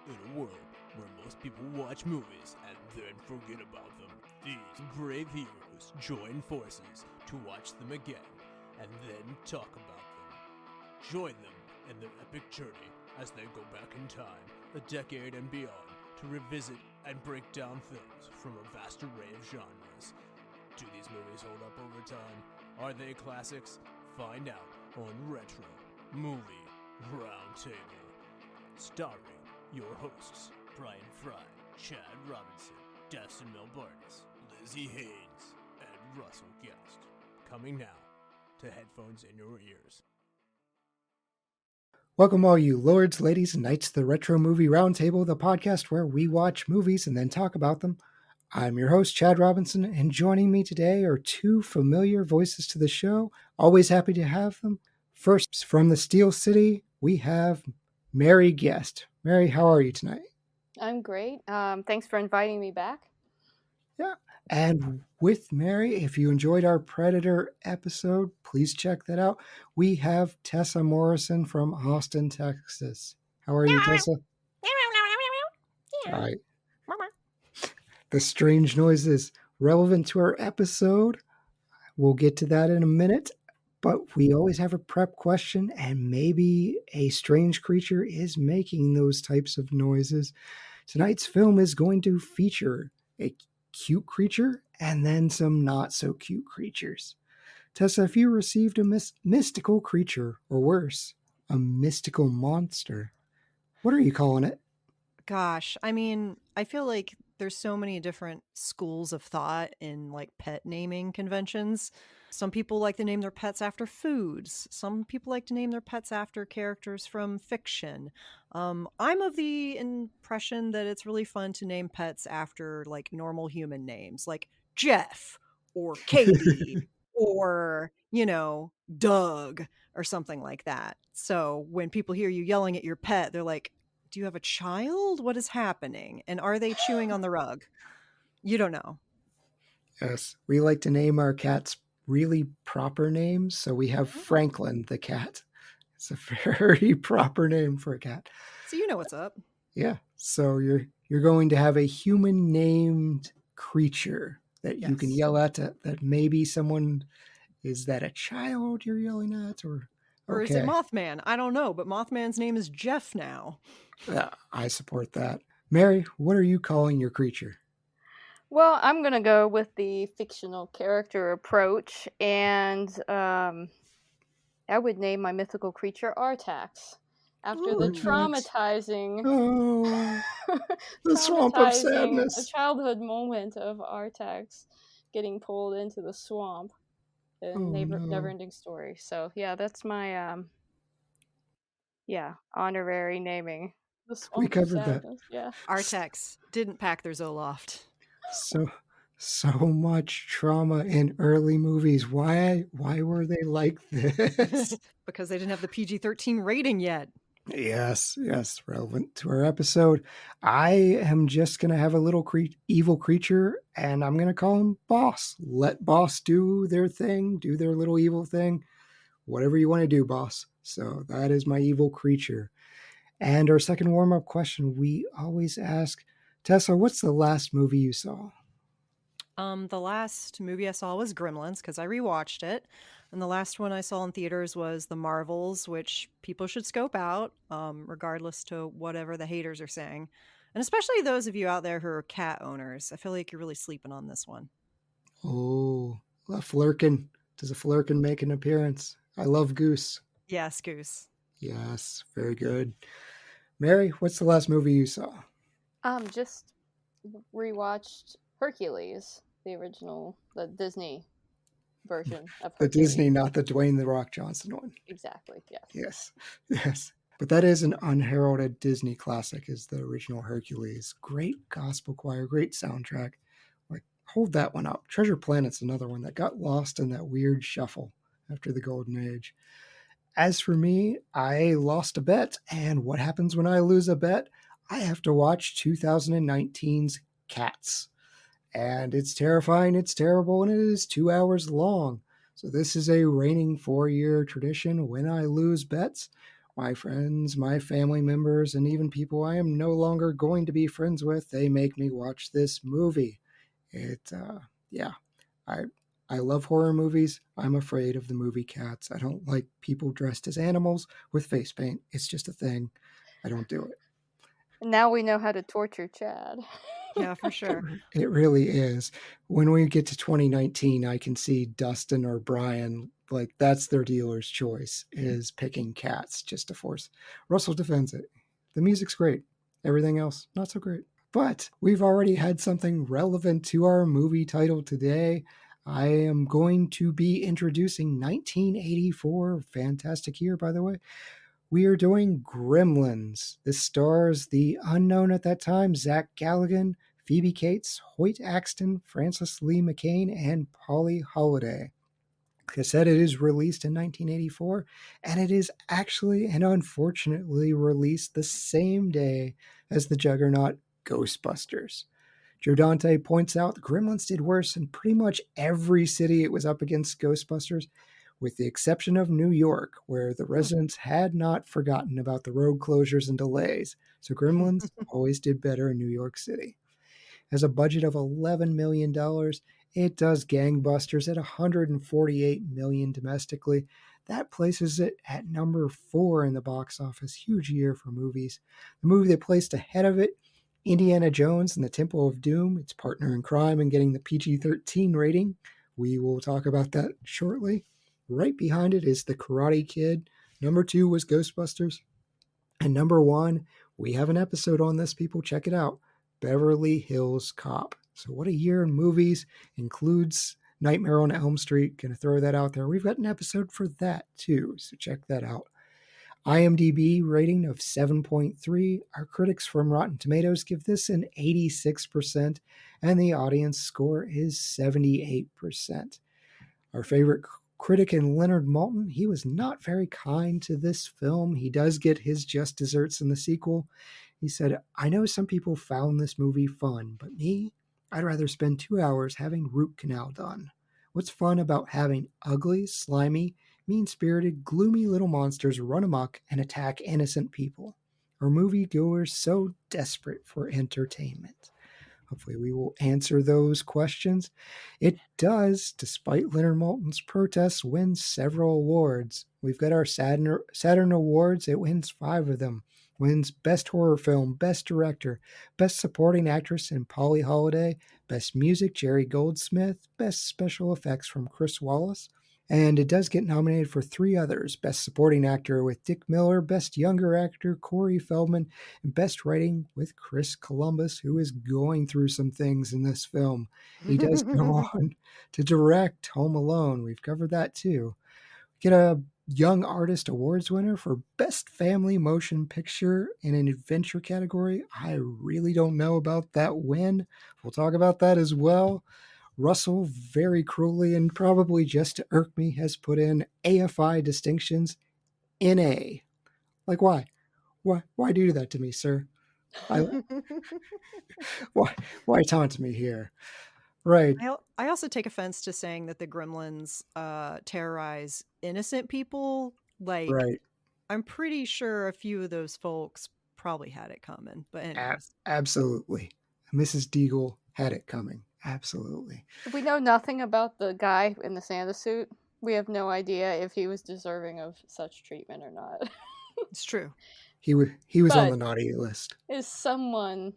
In a world where most people watch movies and then forget about them, these brave heroes join forces to watch them again and then talk about them. Join them in their epic journey as they go back in time, a decade and beyond, to revisit and break down films from a vast array of genres. Do these movies hold up over time? Are they classics? Find out on Retro Movie Roundtable. Starring your hosts, Brian Fry, Chad Robinson, Dustin Melbartis, Lizzie Haynes, and Russell Guest. Coming now to headphones in your ears. Welcome all you lords, ladies, and knights to the Retro Movie Roundtable, the podcast where we watch movies and then talk about them. I'm your host, Chad Robinson, and joining me today are two familiar voices to the show. Always happy to have them. First, from the Steel City, we have Mary Guest. Mary, how are you tonight? I'm great. Thanks for inviting me back. Yeah. And with Mary, if you enjoyed our Predator episode, please check that out. We have Tessa Morrison from Austin, Texas. How are you, Tessa? All right. The strange noises relevant to our episode. We'll get to that in a minute, but we always have a prep question, and maybe a strange creature is making those types of noises. Tonight's film is going to feature a cute creature and then some not so cute creatures. Tessa, if you received a mystical creature, or worse, a mystical monster, what are you calling it? Gosh, I mean, I feel like there's so many different schools of thought in like pet naming conventions. Some people like to name their pets after foods. Some people like to name their pets after characters from fiction. I'm of the impression that it's really fun to name pets after like normal human names, like Jeff or Katie or, Doug or something like that. So when people hear you yelling at your pet, they're like, do you have a child? What is happening? And are they chewing on the rug? You don't know. Yes, we like to name our cats really proper names. So we have Franklin the cat. It's a very proper name for a cat. So you know what's up. Yeah. So you're going to have a human named creature that you can yell at that maybe someone, is that a child you're yelling at, or is it Mothman? I don't know, but Mothman's name is Jeff now. I support that. Mary, what are you calling your creature? Well, I'm going to go with the fictional character approach, and I would name my mythical creature Artax, after the traumatizing... the swamp of sadness. A childhood moment of Artax getting pulled into the swamp. Never-ending story. So, yeah, that's my, honorary naming. The swamp we covered that. Yeah. Artax didn't pack their Zoloft. So much trauma in early movies. Why were they like this? Because they didn't have the PG-13 rating yet. Yes, relevant to our episode. I am just going to have a little evil creature, and I'm going to call him Boss. Let Boss do their thing, do their little evil thing. Whatever you want to do, Boss. So that is my evil creature. And our second warm-up question, we always ask, Tessa, what's the last movie you saw? The last movie I saw was Gremlins, because I rewatched it. And the last one I saw in theaters was The Marvels, which people should scope out, regardless to whatever the haters are saying. And especially those of you out there who are cat owners. I feel like you're really sleeping on this one. Oh, a Flurkin. Does a Flurkin make an appearance? I love Goose. Yes, Goose. Yes, very good. Mary, what's the last movie you saw? Just rewatched Hercules, the original, the Disney version of Hercules. The Disney, not the Dwayne "The Rock" Johnson one. Exactly, yes. Yes. But that is an unheralded Disney classic, is the original Hercules. Great gospel choir, great soundtrack. Like, hold that one up. Treasure Planet's another one that got lost in that weird shuffle after the Golden Age. As for me, I lost a bet, and what happens when I lose a bet? I have to watch 2019's Cats. And it's terrifying, it's terrible, and it is 2 hours long. So this is a reigning 4-year tradition. When I lose bets, my friends, my family members, and even people I am no longer going to be friends with, they make me watch this movie. Yeah, I I love horror movies. I'm afraid of the movie Cats. I don't like people dressed as animals with face paint. It's just a thing. I don't do it. Now we know how to torture Chad. Yeah, for sure. It really is. When we get to 2019, I can see Dustin or Brian, like that's their dealer's choice, is picking Cats just to force. Russell defends it. The music's great. Everything else, not so great. But we've already had something relevant to our movie title today. I am going to be introducing 1984, fantastic year, by the way. We are doing Gremlins. This stars the unknown at that time, Zach Galligan, Phoebe Cates, Hoyt Axton, Frances Lee McCain, and Polly Holliday. Like I said, it is released in 1984, and it is actually and unfortunately released the same day as the juggernaut Ghostbusters. Joe Dante points out the Gremlins did worse in pretty much every city it was up against Ghostbusters, with the exception of New York, where the residents had not forgotten about the road closures and delays. So Gremlins always did better in New York City. Has a budget of $11 million. It does gangbusters at $148 million domestically. That places it at number 4 in the box office. Huge year for movies. The movie that placed ahead of it, Indiana Jones and the Temple of Doom, its partner in crime and getting the PG-13 rating. We will talk about that shortly. Right behind it is The Karate Kid. Number 2 was Ghostbusters. And number 1, we have an episode on this, people. Check it out. Beverly Hills Cop. So what a year in movies. Includes Nightmare on Elm Street. Gonna throw that out there. We've got an episode for that too, so check that out. IMDb rating of 7.3. Our critics from Rotten Tomatoes give this an 86%, and the audience score is 78%. Our favorite critic in Leonard Maltin, he was not very kind to this film. He does get his just desserts in the sequel. He said, I know some people found this movie fun, but me, I'd rather spend 2 hours having root canal done. What's fun about having ugly, slimy, mean-spirited, gloomy little monsters run amok and attack innocent people? Are moviegoers so desperate for entertainment? Hopefully we will answer those questions. It does, despite Leonard Maltin's protests, win several awards. We've got our Saturn Awards. It wins 5 of them. Wins Best Horror Film, Best Director, Best Supporting Actress in Polly Holliday, Best Music, Jerry Goldsmith, Best Special Effects from Chris Wallace. And it does get nominated for 3 others. Best Supporting Actor with Dick Miller, Best Younger Actor Corey Feldman, and Best Writing with Chris Columbus, who is going through some things in this film. He does go on to direct Home Alone. We've covered that too. Get a Young Artist Awards winner for Best Family Motion Picture in an Adventure category. I really don't know about that win. We'll talk about that as well. Russell, very cruelly and probably just to irk me, has put in AFI distinctions in A. Like, why? Why do that to me, sir? Why taunt me here? Right. I also take offense to saying that the Gremlins terrorize innocent people. Like, Right. I'm pretty sure a few of those folks probably had it coming. But anyways. Absolutely. Mrs. Deagle had it coming. Absolutely. We know nothing about the guy in the Santa suit. We have no idea if he was deserving of such treatment or not. It's true. He was on the naughty list. Is someone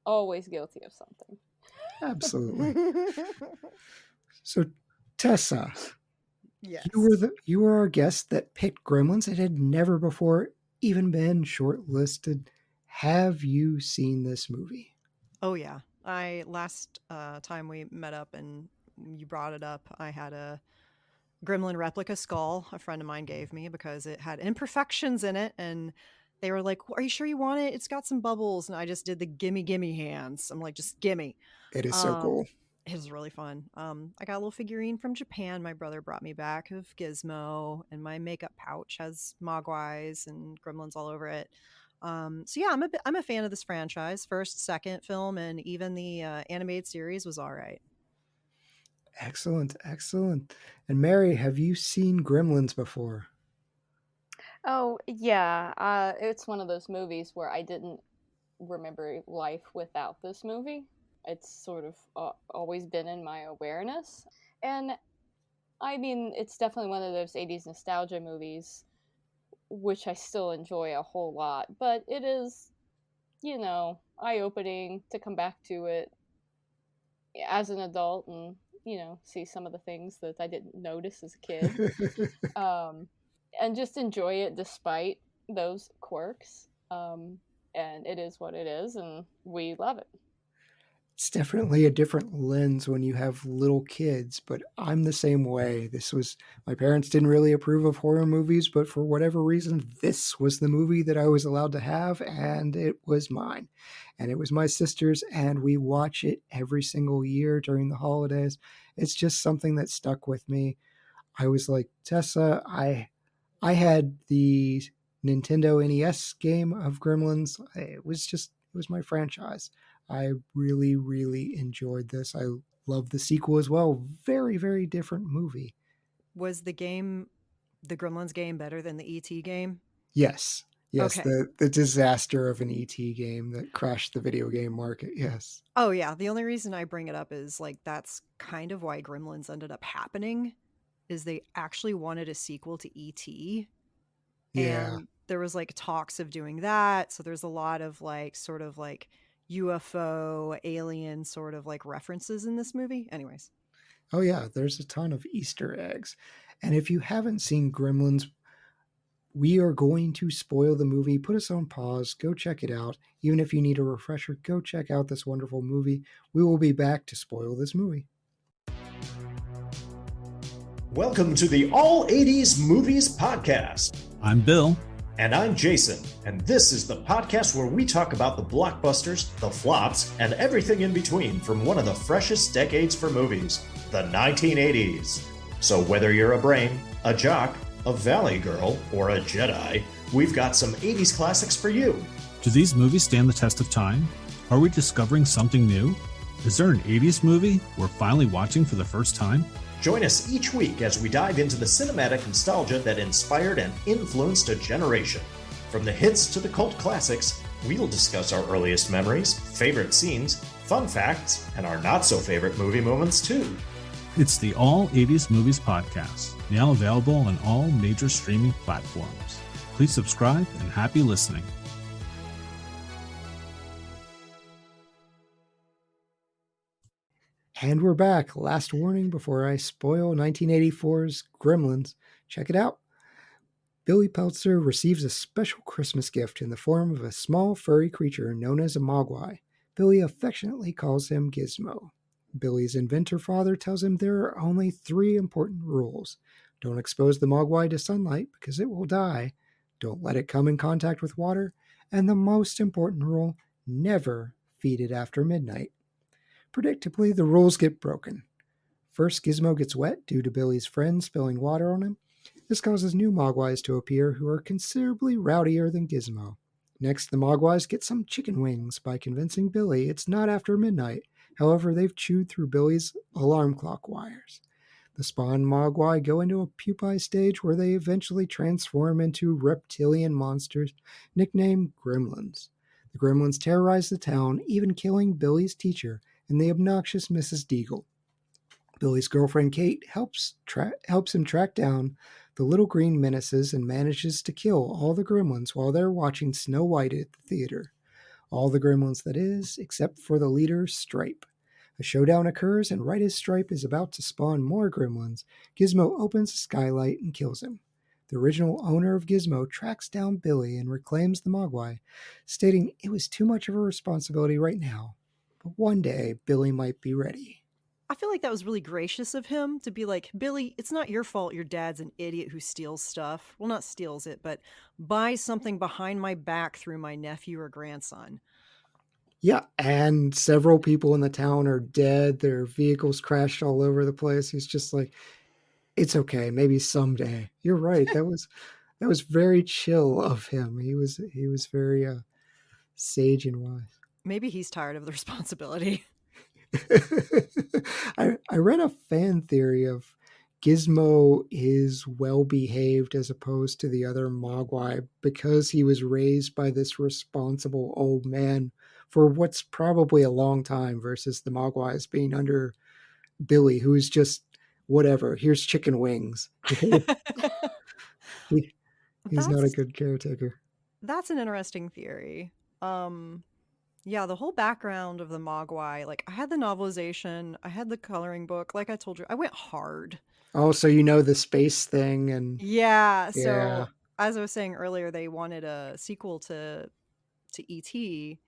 always guilty of something? Absolutely. So, Tessa, yes, you were our guest that picked Gremlins. It had never before even been shortlisted. Have you seen this movie? Oh yeah. Last time we met up and you brought it up, I had a gremlin replica skull a friend of mine gave me because it had imperfections in it, and they were like, are you sure you want it? It's got some bubbles. And I just did the gimme hands. I'm like, just gimme. It is so cool. It was really fun. I got a little figurine from Japan my brother brought me back of Gizmo, and my makeup pouch has Mogwais and gremlins all over it. So yeah, I'm a fan of this franchise. First, second film, and even the animated series was all right. Excellent. And Mary, have you seen Gremlins before? Oh, yeah. It's one of those movies where I didn't remember life without this movie. It's sort of always been in my awareness. And I mean, it's definitely one of those 80s nostalgia movies, which I still enjoy a whole lot. But it is, eye opening to come back to it as an adult and, see some of the things that I didn't notice as a kid. And just enjoy it despite those quirks. And it is what it is, and we love it. It's definitely a different lens when you have little kids, but I'm the same way. My parents didn't really approve of horror movies, but for whatever reason, this was the movie that I was allowed to have, and it was mine. And it was my sister's, and we watch it every single year during the holidays. It's just something that stuck with me. I was like, Tessa, I had the Nintendo NES game of Gremlins. It was my franchise. I really, really enjoyed this. I love the sequel as well. Very, very different movie. Was the Gremlins game, better than the E.T. game? Yes. Yes, Okay. the disaster of an E.T. game that crashed the video game market. Yes. Oh, yeah. The only reason I bring it up is that's kind of why Gremlins ended up happening, is they actually wanted a sequel to E.T. Yeah. And there was talks of doing that. So there's a lot of sort of UFO alien sort of references in this movie. Anyways. Oh yeah, there's a ton of Easter eggs. And if you haven't seen Gremlins, we are going to spoil the movie. Put us on pause. Go check it out. Even if you need a refresher, go check out this wonderful movie. We will be back to spoil this movie. Welcome to the All 80s Movies Podcast. I'm Bill. And I'm Jason. And this is the podcast where we talk about the blockbusters, the flops, and everything in between from one of the freshest decades for movies, the 1980s. So whether you're a brain, a jock, a valley girl, or a Jedi, we've got some 80s classics for you. Do these movies stand the test of time? Are we discovering something new? Is there an 80s movie we're finally watching for the first time? Join us each week as we dive into the cinematic nostalgia that inspired and influenced a generation. From the hits to the cult classics, we'll discuss our earliest memories, favorite scenes, fun facts, and our not-so-favorite movie moments too. It's the All 80s Movies Podcast, now available on all major streaming platforms. Please subscribe and happy listening. And we're back. Last warning before I spoil 1984's Gremlins. Check it out. Billy Peltzer receives a special Christmas gift in the form of a small furry creature known as a mogwai. Billy affectionately calls him Gizmo. Billy's inventor father tells him there are only 3 important rules. Don't expose the mogwai to sunlight because it will die. Don't let it come in contact with water. And the most important rule, never feed it after midnight. Predictably, the rules get broken. First, Gizmo gets wet due to Billy's friend spilling water on him. This causes new mogwais to appear who are considerably rowdier than Gizmo. Next, the mogwais get some chicken wings by convincing Billy it's not after midnight. However, they've chewed through Billy's alarm clock wires. The spawned mogwai go into a pupae stage where they eventually transform into reptilian monsters nicknamed Gremlins. The Gremlins terrorize the town, even killing Billy's teacher and the obnoxious Mrs. Deagle. Billy's girlfriend Kate helps him track down the little green menaces and manages to kill all the Gremlins while they're watching Snow White at the theater. All the Gremlins, that is, except for the leader, Stripe. A showdown occurs, and right as Stripe is about to spawn more Gremlins, Gizmo opens a skylight and kills him. The original owner of Gizmo tracks down Billy and reclaims the mogwai, stating it was too much of a responsibility right now. But one day, Billy might be ready. I feel like that was really gracious of him to be like, Billy, it's not your fault your dad's an idiot who steals stuff. Well, not steals it, but buys something behind my back through my nephew or grandson. Yeah, and several people in the town are dead. Their vehicles crashed all over the place. He's just like, it's okay, maybe someday. You're right. That was very chill of him. He was very sage and wise. Maybe he's tired of the responsibility. I read a fan theory of Gizmo is well behaved as opposed to the other Mogwai because he was raised by this responsible old man for what's probably a long time versus the Mogwais being under Billy, who's just whatever. Here's chicken wings. He's not a good caretaker. That's an interesting theory. Yeah, the whole background of the Mogwai, like I had the novelization, I had the coloring book, like I told you, I went hard. Oh, so you know the space thing and Yeah, so yeah. as I was saying earlier, they wanted a sequel to E.T.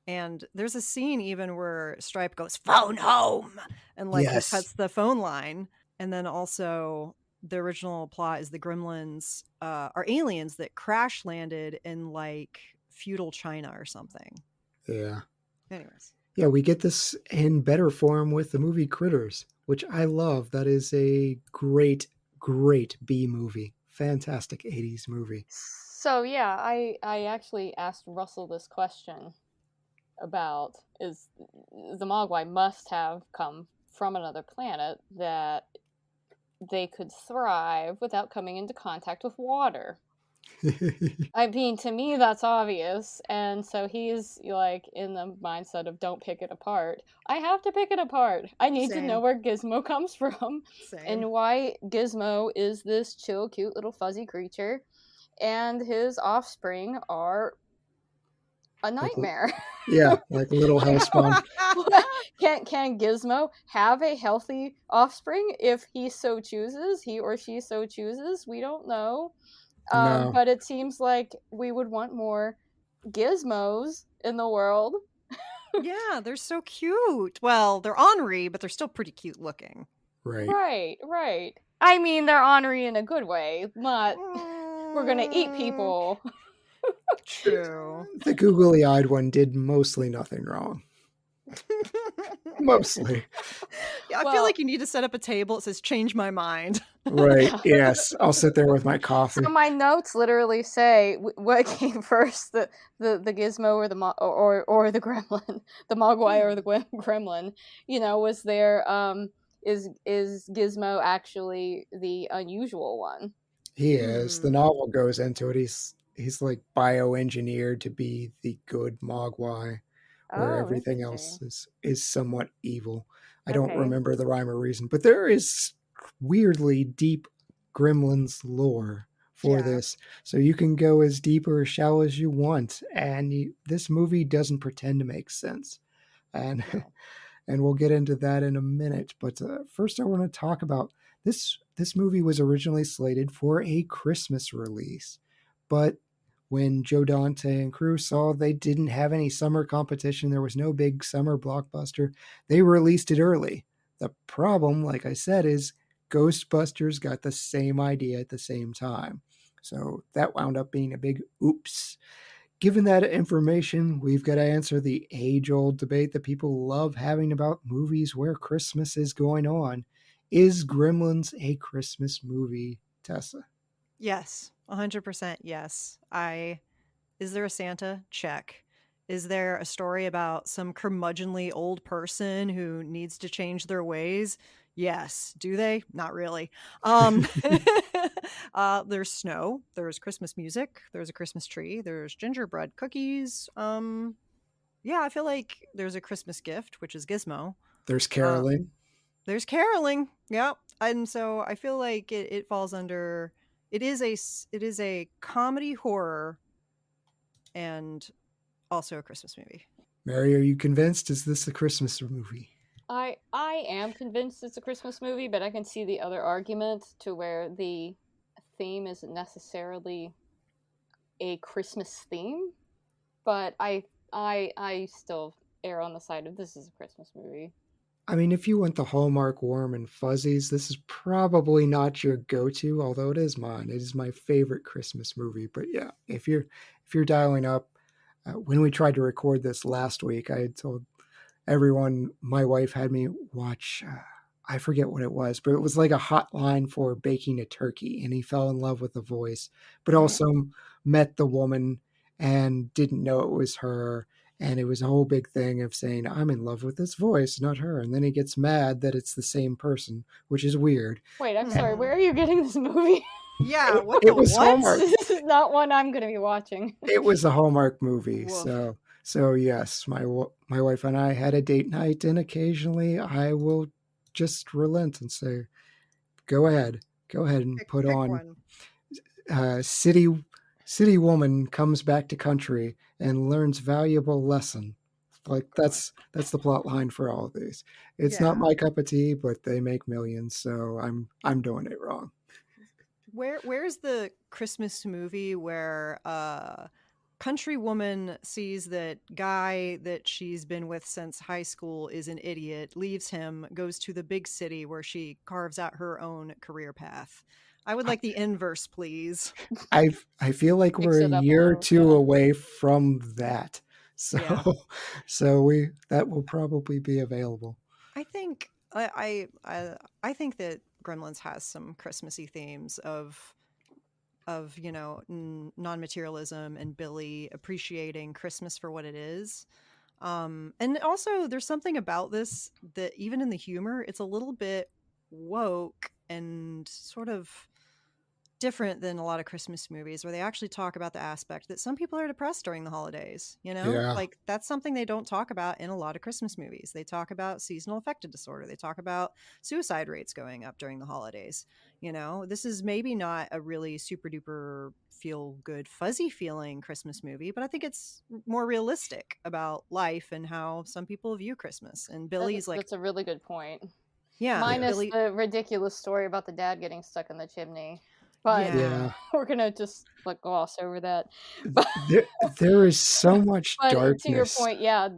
And there's a scene even where Stripe goes, "Phone home!" And like Yes. he cuts the phone line. And then also the original plot is the Gremlins are aliens that crash landed in like feudal China or something. Yeah. Anyways. Yeah, we get this in better form with the movie Critters, which I love. That is a great, great B movie. Fantastic 80s movie. So yeah, I actually asked Russell this question about is the Mogwai must have come from another planet that they could thrive without coming into contact with water. I mean, to me, that's obvious. And so he's like in the mindset of don't pick it apart. I have to pick it apart. I need to know where Gizmo comes from and why Gizmo is this chill, cute little fuzzy creature. And his offspring are a nightmare. Yeah, like a little hellspawn. Can Gizmo have a healthy offspring if he so chooses? He or she so chooses? We don't know. No. But it seems like we would want more Gizmos in the world. Yeah, they're so cute. Well, they're ornery, but they're still pretty cute looking. Right. I mean, they're ornery in a good way, not we're gonna eat people. True. The googly-eyed one did mostly nothing wrong. Mostly. Yeah, I feel like you need to set up a table that says "Change my mind." Right. Yes. I'll sit there with my coffee. So my notes literally say what came first: the Gizmo or the or the Gremlin, the Mogwai or the Gremlin. You know, was there is Gizmo actually the unusual one? He is. The novel goes into it. He's like bioengineered to be the good Mogwai, where everything else is somewhat evil. I don't remember the rhyme or reason, but there is weirdly deep Gremlins lore for this. So you can go as deep or as shallow as you want. And this movie doesn't pretend to make sense. And and we'll get into that in a minute. But first I want to talk about this movie was originally slated for a Christmas release. But when Joe Dante and crew saw they didn't have any summer competition, there was no big summer blockbuster, they released it early. The problem, like I said, is Ghostbusters got the same idea at the same time. So that wound up being a big oops. Given that information, we've got to answer the age-old debate that people love having about movies where Christmas is going on. Is Gremlins a Christmas movie, Tessa? Yes, 100% yes. Is there a Santa? Check. Is there a story about some curmudgeonly old person who needs to change their ways? Yes. Do they? Not really. There's snow. There's Christmas music. There's a Christmas tree. There's gingerbread cookies. Yeah, I feel like there's a Christmas gift, which is Gizmo. There's caroling. There's caroling. Yep. And so I feel like it falls under. It is a comedy horror and also a Christmas movie. Mary, are you convinced? Is this a Christmas movie? I am convinced it's a Christmas movie, but I can see the other argument to where the theme isn't necessarily a Christmas theme. But I still err on the side of this is a Christmas movie. I mean, if you want the Hallmark warm and fuzzies, this is probably not your go-to, although it is mine. It is my favorite Christmas movie. But yeah, if you're dialing up, when we tried to record this last week, I had told everyone my wife had me watch, I forget what it was, but it was like a hotline for baking a turkey, and he fell in love with the voice, but also met the woman and didn't know it was her. And it was a whole big thing of saying, I'm in love with this voice, not her. And then he gets mad that it's the same person, which is weird. Wait, I'm sorry. Where are you getting this movie? Yeah, what It the was what? Hallmark. This is not one I'm going to be watching. It was a Hallmark movie. Woof. So yes, my wife and I had a date night, and occasionally I will just relent and say, go ahead and put Pick on one. city woman comes back to country and learns valuable lesson. Like that's the plot line for all of these. It's not Yeah. my cup of tea, but they make millions, so I'm doing it wrong. Where's the Christmas movie where country woman sees that guy that she's been with since high school is an idiot, leaves him, goes to the big city where she carves out her own career path? I would like the inverse, please. I feel like Mix we're a it up a year or little, two yeah. away from that. So Yeah. so that will probably be available. I think I think that Gremlins has some Christmassy themes of non-materialism and Billy appreciating Christmas for what it is. And also there's something about this that even in the humor, it's a little bit woke and sort of different than a lot of Christmas movies where they actually talk about the aspect that some people are depressed during the holidays, Yeah. like that's something they don't talk about in a lot of Christmas movies. They talk about seasonal affective disorder. They talk about suicide rates going up during the holidays. This is maybe not a really super duper feel good, fuzzy feeling Christmas movie, but I think it's more realistic about life and how some people view Christmas. And Billy's That's a really good point. yeah, Minus Billy, the ridiculous story about the dad getting stuck in the chimney. But Yeah. we're gonna just gloss over that. There is so much But darkness. to your point, yeah,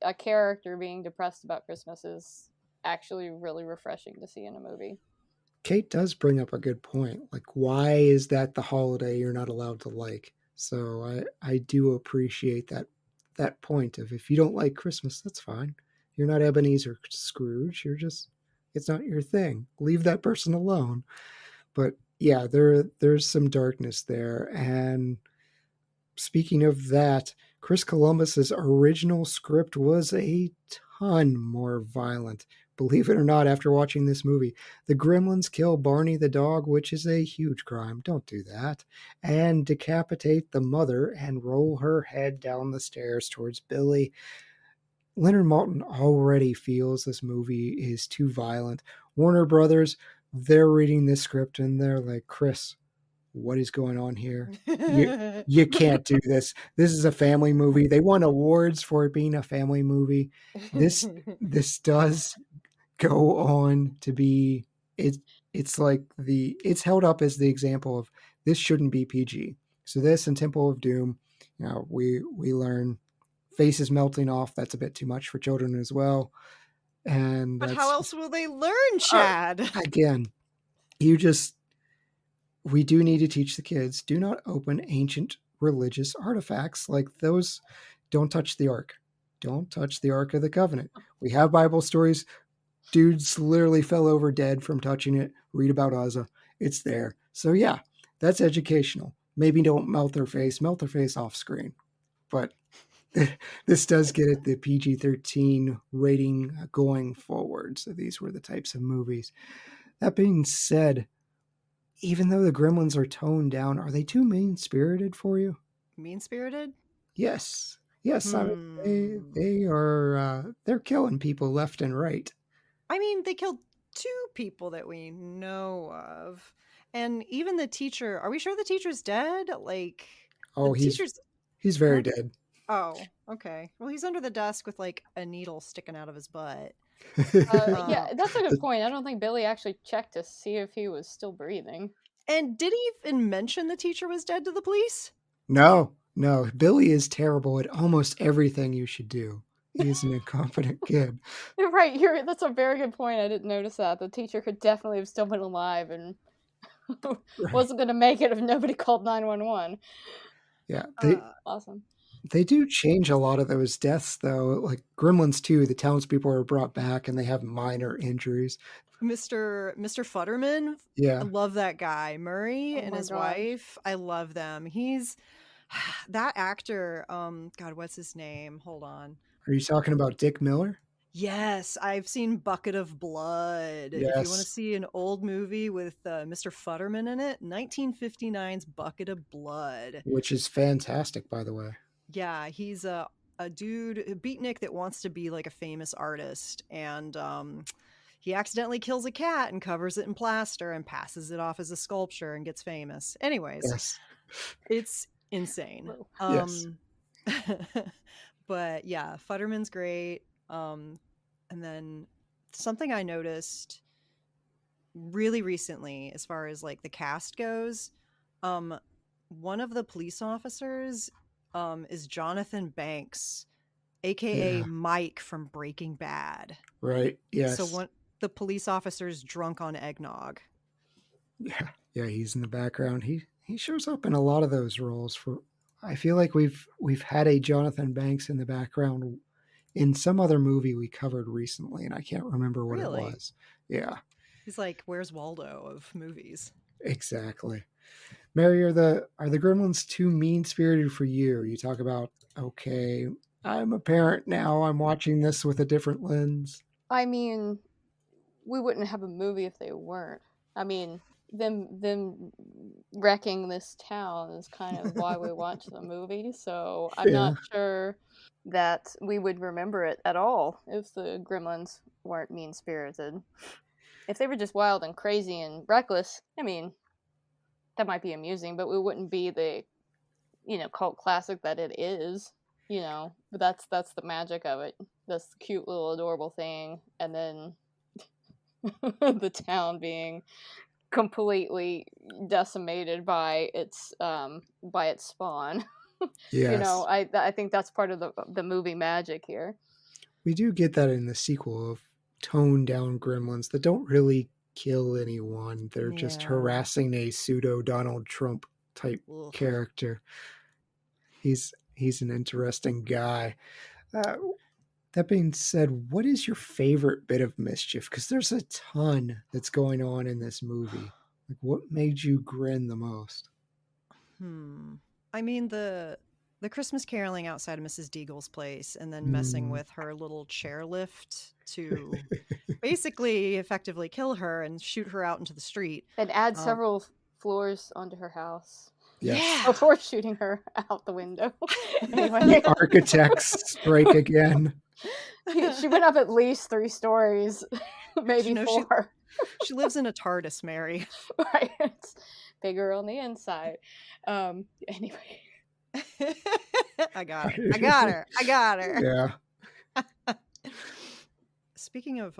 a character being depressed about Christmas is actually really refreshing to see in a movie. Kate does bring up a good point. Like, why is that the holiday you're not allowed to like? So I do appreciate that point of, if you don't like Christmas, that's fine. You're not Ebenezer Scrooge. It's not your thing. Leave that person alone. But yeah, there's some darkness there. And speaking of that, Chris Columbus's original script was a ton more violent. Believe it or not, after watching this movie, the Gremlins kill Barney the dog, which is a huge crime. Don't do that. And decapitate the mother and roll her head down the stairs towards Billy. Leonard Maltin already feels this movie is too violent. Warner Brothers, they're reading this script and they're like, Chris, what is going on here? You can't do this. This is a family movie. They won awards for it being a family movie. This does go on to be it's like it's held up as the example of this shouldn't be PG. So this and Temple of Doom, we learn faces melting off. That's a bit too much for children as well. And but how else will they learn, Chad? Again, we do need to teach the kids, do not open ancient religious artifacts like those. Don't touch the Ark. Don't touch the Ark of the Covenant. We have Bible stories. Dudes literally fell over dead from touching it. Read about Uzzah. It's there. So yeah, that's educational. Maybe don't melt their face off screen. But this does get at the PG-13 rating going forward. So these were the types of movies. That being said, even though the Gremlins are toned down, are they too mean-spirited for you? Mean-spirited? Yes. I mean, they are. They're killing people left and right. I mean, they killed 2 people that we know of, and even the teacher. Are we sure the teacher's dead? Like, he's very dead. Oh, okay. Well, he's under the desk with like a needle sticking out of his butt. Yeah, that's a good point. I don't think Billy actually checked to see if he was still breathing. And did he even mention the teacher was dead to the police? No. Billy is terrible at almost everything you should do. He's an incompetent kid. Right, that's a very good point. I didn't notice that. The teacher could definitely have still been alive and wasn't going to make it if nobody called 911. Yeah, awesome. They do change a lot of those deaths, though. Like Gremlins 2, the townspeople are brought back and they have minor injuries. Mr. Futterman, yeah, I love that guy. Murray and his wife, I love them. He's That actor, God, what's his name? Hold on. Are you talking about Dick Miller? Yes, I've seen Bucket of Blood. If you want to Yes. see an old movie with Mr. Futterman in it, 1959's Bucket of Blood. Which is fantastic, by the way. Yeah, he's a dude, a beatnik that wants to be like a famous artist, and he accidentally kills a cat and covers it in plaster and passes it off as a sculpture and gets famous. Anyways, Yes. it's insane. Yes. But yeah, Futterman's great. And then something I noticed really recently, as far as like the cast goes, one of the police officers is Jonathan Banks, aka Yeah. Mike from Breaking Bad. Right. Yes. So the police officer's drunk on eggnog. Yeah. Yeah, he's in the background. He shows up in a lot of those roles. I feel like we've had a Jonathan Banks in the background in some other movie we covered recently, and I can't remember what Really? it was. Yeah. He's like, where's Waldo of movies? Exactly. Mary, are the Gremlins too mean-spirited for you? You talk about, okay, I'm a parent now. I'm watching this with a different lens. I mean, we wouldn't have a movie if they weren't. I mean, them wrecking this town is kind of why we watch the movie. So I'm not sure that we would remember it at all if the Gremlins weren't mean-spirited. If they were just wild and crazy and reckless, I mean, that might be amusing, but we wouldn't be the, cult classic that it is, but that's the magic of it. That's the cute little adorable thing. And then the town being completely decimated by its spawn. Yes. I think that's part of the movie magic here. We do get that in the sequel of toned down gremlins that don't really kill anyone. They're just harassing a pseudo Donald Trump type character. He's an interesting guy. That being said, what is your favorite bit of mischief? Because there's a ton that's going on in this movie. Like, what made you grin the most? I mean, the Christmas caroling outside of Mrs. Deagle's place, and then messing with her little chairlift to basically effectively kill her and shoot her out into the street. And add several floors onto her house. Yes. Yeah. Before shooting her out the window. Anyway. The architects strike again. She went up at least 3 stories, maybe 4. She lives in a TARDIS, Mary. Right. It's bigger on the inside. Anyway. I got her. Yeah. Speaking of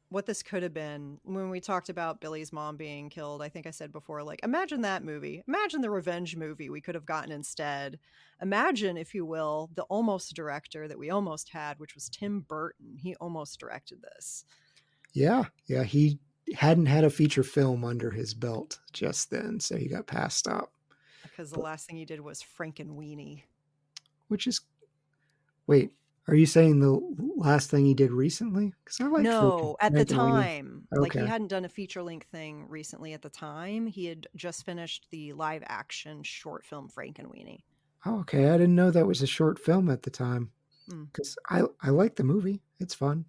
what this could have been, when we talked about Billy's mom being killed, I think I said before, like, imagine that movie. Imagine the revenge movie we could have gotten instead. Imagine, if you will, the almost director that we almost had, which was Tim Burton. He almost directed this. Yeah. He hadn't had a feature film under his belt just then, so he got passed up. Because the last thing he did was Frankenweenie. Which is... Wait, are you saying the last thing he did recently? Because I like at the time. Okay. Like, he hadn't done a feature-length thing recently at the time. He had just finished the live-action short film Frankenweenie. Oh, okay. I didn't know that was a short film at the time. Because I like the movie. It's fun.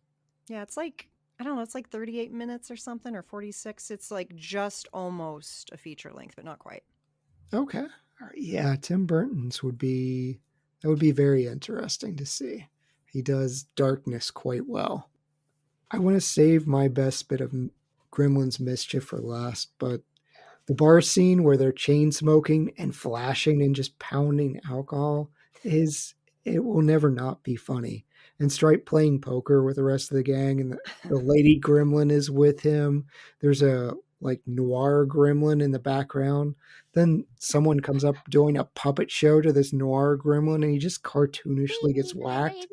Yeah, it's like, I don't know, it's like 38 minutes or something, or 46. It's like just almost a feature length, but not quite. Okay. Yeah, Tim Burton's would be very interesting to see. He does darkness quite well. I want to save my best bit of Gremlins mischief for last, but the bar scene where they're chain smoking and flashing and just pounding alcohol it will never not be funny. And Stripe playing poker with the rest of the gang, and the lady gremlin is with him. There's a noir gremlin in the background. Then someone comes up doing a puppet show to this noir gremlin, and he just cartoonishly gets whacked.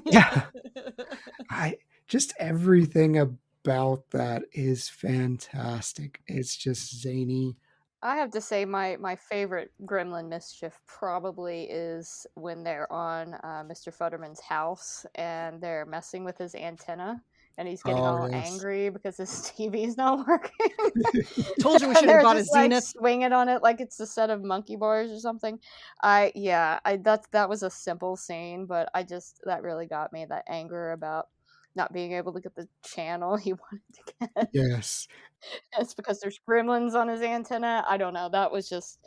Yeah. Just everything about that is fantastic. It's just zany. I have to say my favorite gremlin mischief probably is when they're on Mr. Futterman's house and they're messing with his antenna and he's getting all angry because his TV's not working. Told you we should have bought a Zenith. Swinging on it like it's a set of monkey bars or something. That was a simple scene, but that really got me, that anger about not being able to get the channel he wanted to get. Yes. It's because there's gremlins on his antenna. I don't know. That was just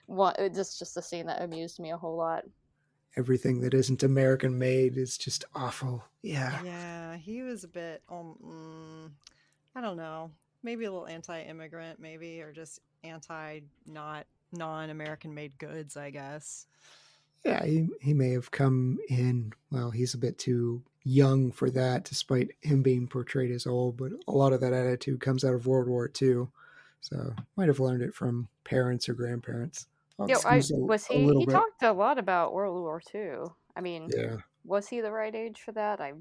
a scene that amused me a whole lot. Everything that isn't American made is just awful. Yeah. Yeah, he was a bit, I don't know, maybe a little anti-immigrant, maybe, or just non-American made goods, I guess. Yeah, he may have come in, well, he's a bit too young for that, despite him being portrayed as old, but a lot of that attitude comes out of World War II, so might have learned it from parents or grandparents. He talked a lot about World War II. I mean, was he the right age for that? I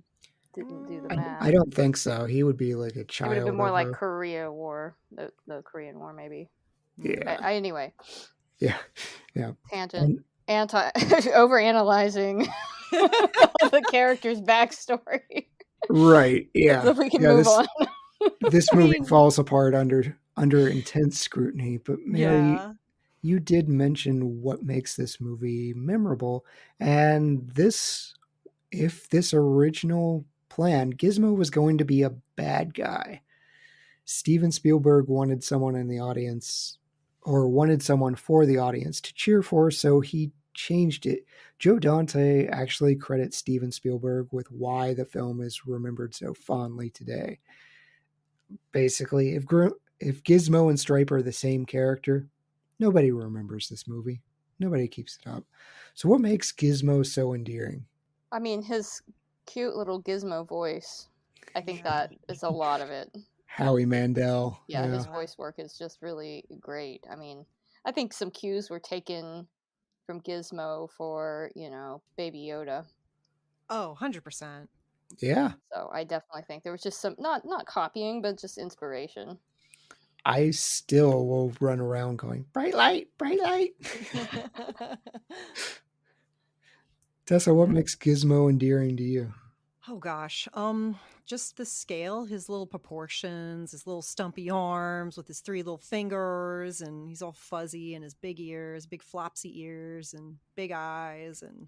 didn't do the math. I don't think so. He would be like a child. It would have been more like Korea War, the Korean War, maybe. Yeah. Anyway. Yeah. Tangent. Overanalyzing the character's backstory. Right. Yeah. So we can move on. This movie falls apart under intense scrutiny, but Mary, you did mention what makes this movie memorable, and if this original plan, Gizmo was going to be a bad guy. Steven Spielberg wanted someone in the audience, or wanted someone for the audience to cheer for, so he changed it. Joe Dante actually credits Steven Spielberg with why the film is remembered so fondly today. Basically, if Gizmo and Stripe are the same character, nobody remembers this movie. Nobody keeps it up. So what makes Gizmo so endearing? I mean, his cute little Gizmo voice. I think that is a lot of it. Howie Mandel. Yeah, his voice work is just really great. I mean, I think some cues were taken from Gizmo for, Baby Yoda. Oh, 100%. Yeah. So I definitely think there was just some, not copying, but just inspiration. I still will run around going, bright light, bright light. Tessa, what makes Gizmo endearing to you? Oh gosh, just the scale, his little proportions, his little stumpy arms with his 3 little fingers, and he's all fuzzy, and his big ears, big flopsy ears, and big eyes, and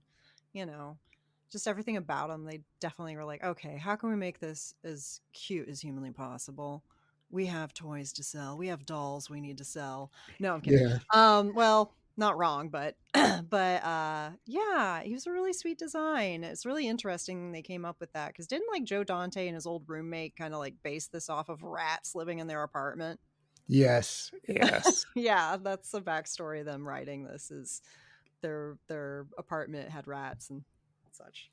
just everything about him. They definitely were like, okay, how can we make this as cute as humanly possible? We have toys to sell. We have dolls we need to sell. No, I'm kidding. Yeah. Well, not wrong, but yeah, he was a really sweet design. It's really interesting they came up with that, because didn't Joe Dante and his old roommate kind of base this off of rats living in their apartment? Yes. Yeah, that's the backstory of them writing this, is their apartment had rats and such.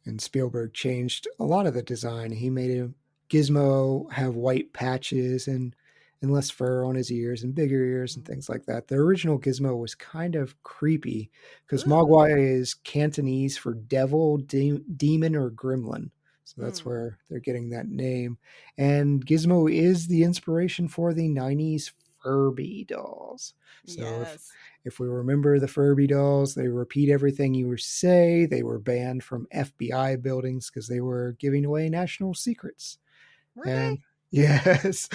And Spielberg changed a lot of the design. He made Gizmo have white patches and less fur on his ears and bigger ears and things like that. The original Gizmo was kind of creepy because Mogwai is Cantonese for devil, demon, or gremlin. So that's where they're getting that name. And Gizmo is the inspiration for the 90s Furby dolls. So if we remember the Furby dolls, they repeat everything you say. They were banned from FBI buildings because they were giving away national secrets. Were and they? Yes.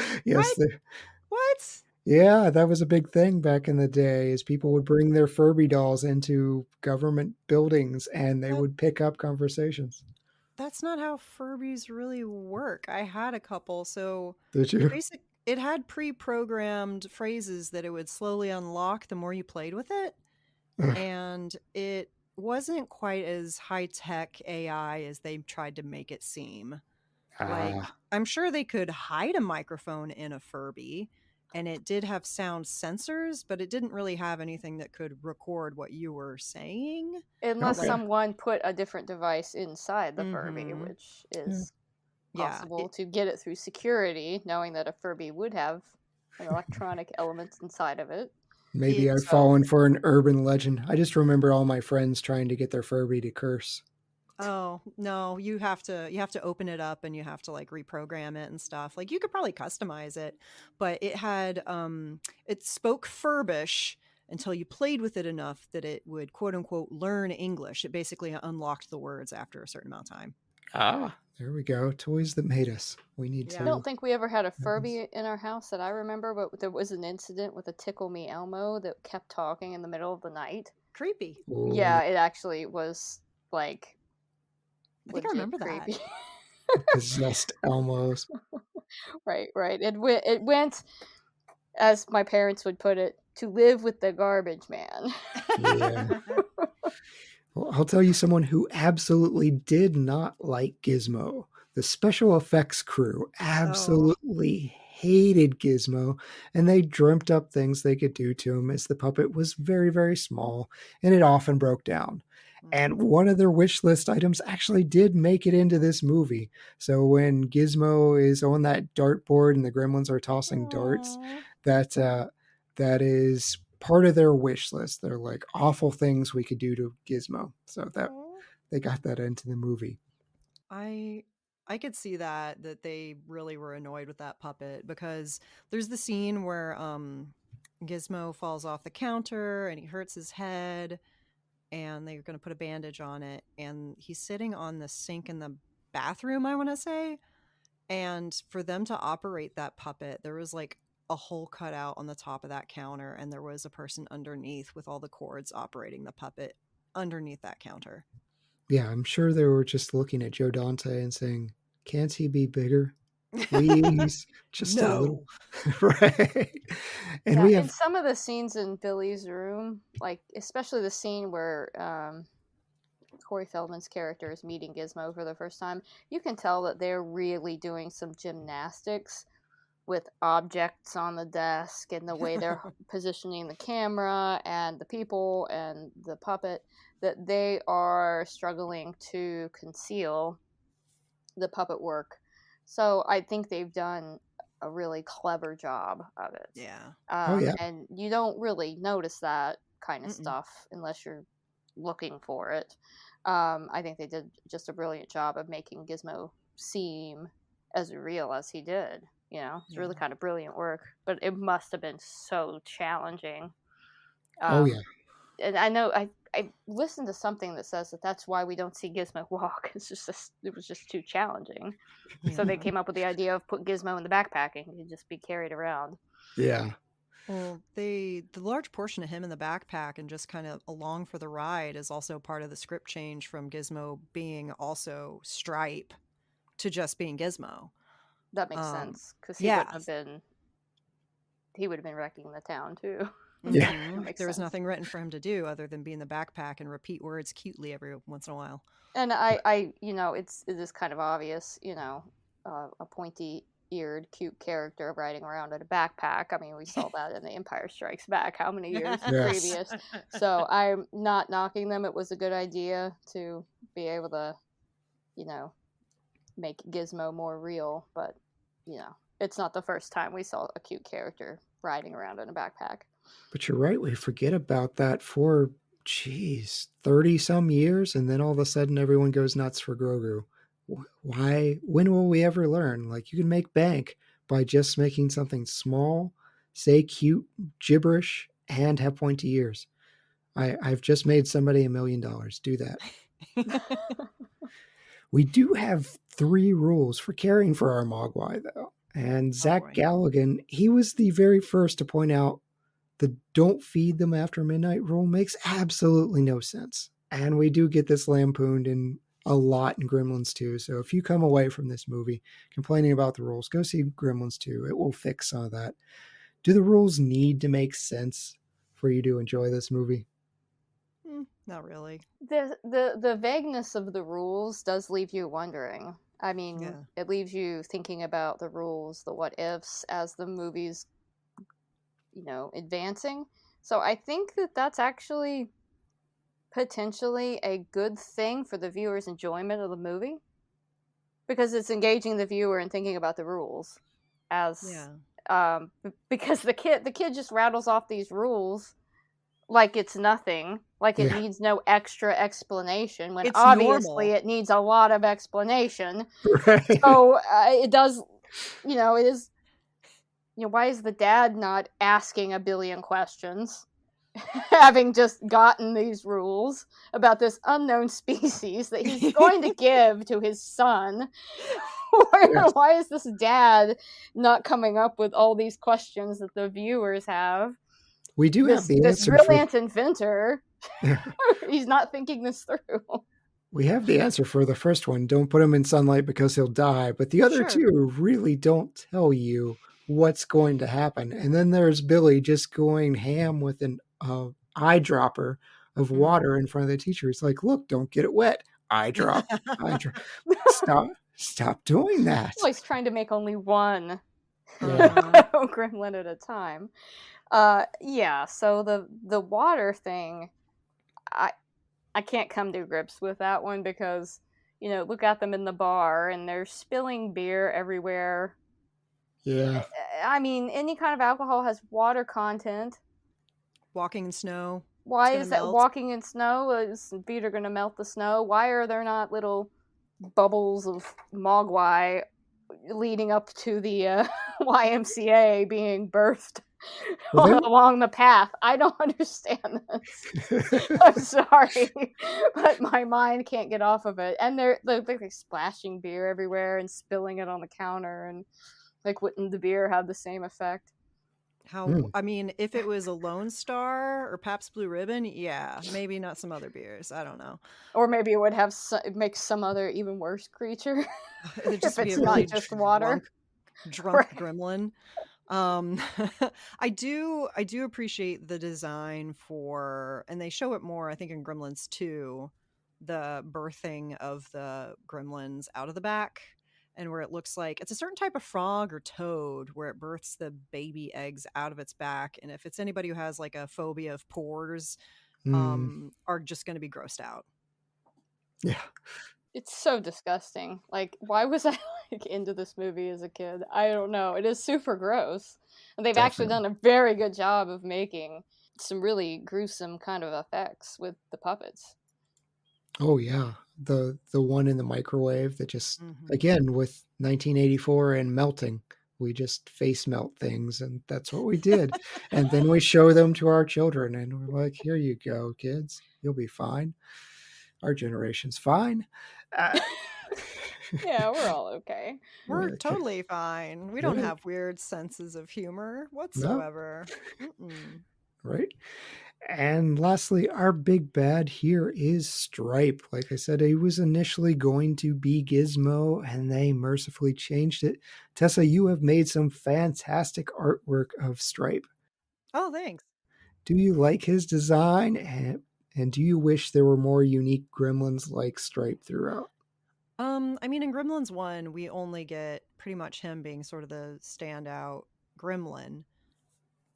What? Yeah, that was a big thing back in the day, is people would bring their Furby dolls into government buildings and they would pick up conversations. That's not how Furbies really work. I had a couple, so did you? It had pre-programmed phrases that it would slowly unlock the more you played with it, and it wasn't quite as high-tech AI as they tried to make it seem. I'm sure they could hide a microphone in a Furby, and it did have sound sensors, but it didn't really have anything that could record what you were saying. Unless someone put a different device inside the Furby, which is possible to get it through security, knowing that a Furby would have an electronic element inside of it. Maybe I've fallen for an urban legend. I just remember all my friends trying to get their Furby to curse. Oh, no, you have to open it up and you have to reprogram it and stuff. You could probably customize it, but it had it spoke Furbish until you played with it enough that it would quote unquote learn English. It basically unlocked the words after a certain amount of time. There we go. Toys that made us. We need Yeah. I to. don't think we ever had a Furby in our house that I remember, but there was an incident with a Tickle Me Elmo that kept talking in the middle of the night. Creepy. Oh, Yeah, it actually was like I think I legit remember that. creepy. possessed Elmos. Right. It went, as my parents would put it, to live with the garbage man. Yeah. Well, I'll tell you someone who absolutely did not like Gizmo. The special effects crew absolutely hated Gizmo, and they dreamt up things they could do to him as the puppet was very, very small, and it often broke down. And one of their wish list items actually did make it into this movie. So when Gizmo is on that dartboard and the Gremlins are tossing darts, that is part of their wish list. They're like awful things we could do to Gizmo. So that they got that into the movie. I could see that they really were annoyed with that puppet, because there's the scene where Gizmo falls off the counter and he hurts his head, and they're going to put a bandage on it, and he's sitting on the sink in the bathroom, I want to say. And for them to operate that puppet, there was like a hole cut out on the top of that counter, and there was a person underneath with all the cords operating the puppet underneath that counter. Yeah, I'm sure they were just looking at Joe Dante and saying, "Can't he be bigger? Please, just a little." Right. And Yeah, we in have some of the scenes in Billy's room, like especially the scene where Corey Feldman's character is meeting Gizmo for the first time, you can tell that they're really doing some gymnastics with objects on the desk and the way they're positioning the camera and the people and the puppet, that they are struggling to conceal the puppet work. So I think they've done a really clever job of it. Yeah. yeah. And you don't really notice that kind of Mm-mm. stuff unless you're looking for it. I think they did just a brilliant job of making Gizmo seem as real as he did. You know, it's really kind of brilliant work, but it must have been so challenging. And I know I listened to something that says that that's why we don't see Gizmo walk. It was just too challenging. So they came up with the idea of put Gizmo in the backpack and he could just be carried around. Yeah. Well, the large portion of him in the backpack and just kind of along for the ride is also part of the script change from Gizmo being also Stripe to just being Gizmo. That makes sense, because he would have been wrecking the town too. Yeah. There was nothing written for him to do other than be in the backpack and repeat words cutely every once in a while. And I it is kind of obvious, a pointy-eared, cute character riding around in a backpack. I mean, we saw that in The Empire Strikes Back how many years previous. So I'm not knocking them. It was a good idea to be able to, make Gizmo more real. But, it's not the first time we saw a cute character riding around in a backpack. But you're right. We forget about that for, 30 some years. And then all of a sudden everyone goes nuts for Grogu. Why? When will we ever learn? Like, you can make bank by just making something small, say cute gibberish, and have pointy ears. I've just made somebody $1 million. Do that. We do have 3 rules for caring for our Mogwai, though. And Zach Galligan, he was the very first to point out the don't feed them after midnight rule makes absolutely no sense. And we do get this lampooned in a lot in Gremlins 2. So if you come away from this movie complaining about the rules, go see Gremlins 2. It will fix some of that. Do the rules need to make sense for you to enjoy this movie? Not really. The vagueness of the rules does leave you wondering. I mean, it leaves you thinking about the rules, the what ifs, as the movie's, advancing. So I think that that's actually potentially a good thing for the viewer's enjoyment of the movie, because it's engaging the viewer and thinking about the rules because the kid just rattles off these rules like it's nothing, like it needs no extra explanation, when it's obviously normal. It needs a lot of explanation. Right. So it does, it is, why is the dad not asking a billion questions? having just gotten these rules about this unknown species that he's going to give to his son. Why is this dad not coming up with all these questions that the viewers have? We do have the this answer. Brilliant inventor. He's not thinking this through. We have the answer for the first one. Don't put him in sunlight because he'll die. But the other two really don't tell you what's going to happen. And then there's Billy just going ham with an eyedropper of water in front of the teacher. He's like, look, don't get it wet. Eye drop. Stop doing that. Well, he's trying to make only one gremlin at a time. So the water thing, I can't come to grips with that one because, look at them in the bar and they're spilling beer everywhere. Yeah. I mean, any kind of alcohol has water content. Walking in snow. Why is that walking in snow? Feet are going to melt the snow. Why are there not little bubbles of mogwai leading up to the YMCA being birthed along the path? I don't understand this. I'm sorry, but my mind can't get off of it. And they're splashing beer everywhere and spilling it on the counter, and wouldn't the beer have the same effect? I mean, if it was a Lone Star or Pabst Blue Ribbon, yeah, maybe not some other beers. I don't know. Or maybe it would have make some other even worse creature. It'd just if be it's a not really just water. Drunk gremlin. I do appreciate the design for, and they show it more, I think, in Gremlins 2, the birthing of the gremlins out of the back. And where it looks like it's a certain type of frog or toad where it births the baby eggs out of its back. And if it's anybody who has a phobia of pores, are just going to be grossed out. Yeah. It's so disgusting. Why was I into this movie as a kid? I don't know. It is super gross. And they've actually done a very good job of making some really gruesome kind of effects with the puppets. Oh yeah, the one in the microwave that just again with 1984 and melting, we just face melt things, and that's what we did. And then we show them to our children, and we're like, "Here you go, kids. You'll be fine. Our generation's fine." Yeah, we're all okay. We're totally fine. We don't have weird senses of humor whatsoever. No. Right. And lastly, our big bad here is Stripe. Like I said, he was initially going to be Gizmo, and they mercifully changed it. Tessa, you have made some fantastic artwork of Stripe. Oh, thanks. Do you like his design? And do you wish there were more unique gremlins like Stripe throughout? I mean, in Gremlins 1, we only get pretty much him being sort of the standout gremlin.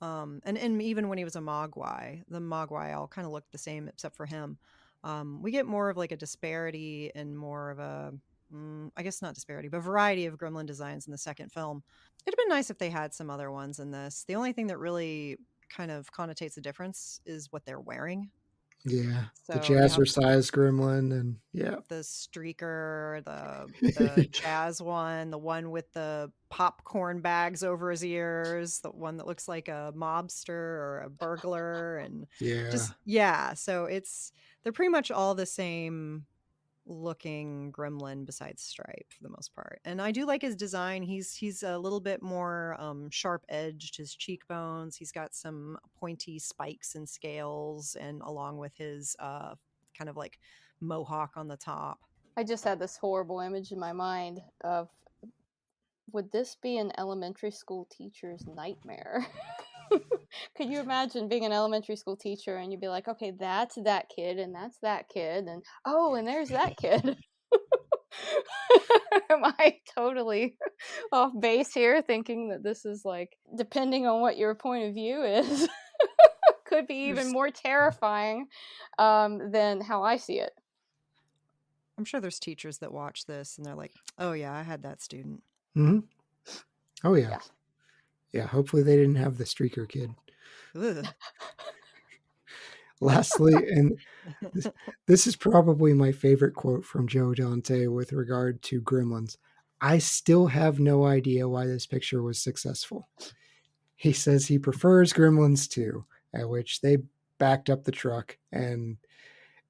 And even when he was a Mogwai, the Mogwai all kind of looked the same except for him. We get more of a disparity and more of a, I guess not disparity, but variety of gremlin designs in the second film. It'd have been nice if they had some other ones in this. The only thing that really kind of connotates the difference is what they're wearing. Yeah, so the jazzercise gremlin, and the streaker, the jazz one, the one with the popcorn bags over his ears, the one that looks like a mobster or a burglar, and so they're pretty much all the same looking gremlin besides Stripe for the most part. And I do like his design. He's a little bit more sharp edged, his cheekbones. He's got some pointy spikes and scales, and along with his kind of mohawk on the top. I just had this horrible image in my mind of, would this be an elementary school teacher's nightmare? Could you imagine being an elementary school teacher and you'd be like, okay, that's that kid and that's that kid, and and there's that kid. Am I totally off base here thinking that this is depending on what your point of view is, could be even more terrifying than how I see it? I'm sure there's teachers that watch this and they're like, oh yeah, I had that student. Mm-hmm. Oh yeah. Yeah, hopefully they didn't have the streaker kid. Lastly, and this is probably my favorite quote from Joe Dante with regard to Gremlins. I still have no idea why this picture was successful. He says he prefers Gremlins 2, at which they backed up the truck. And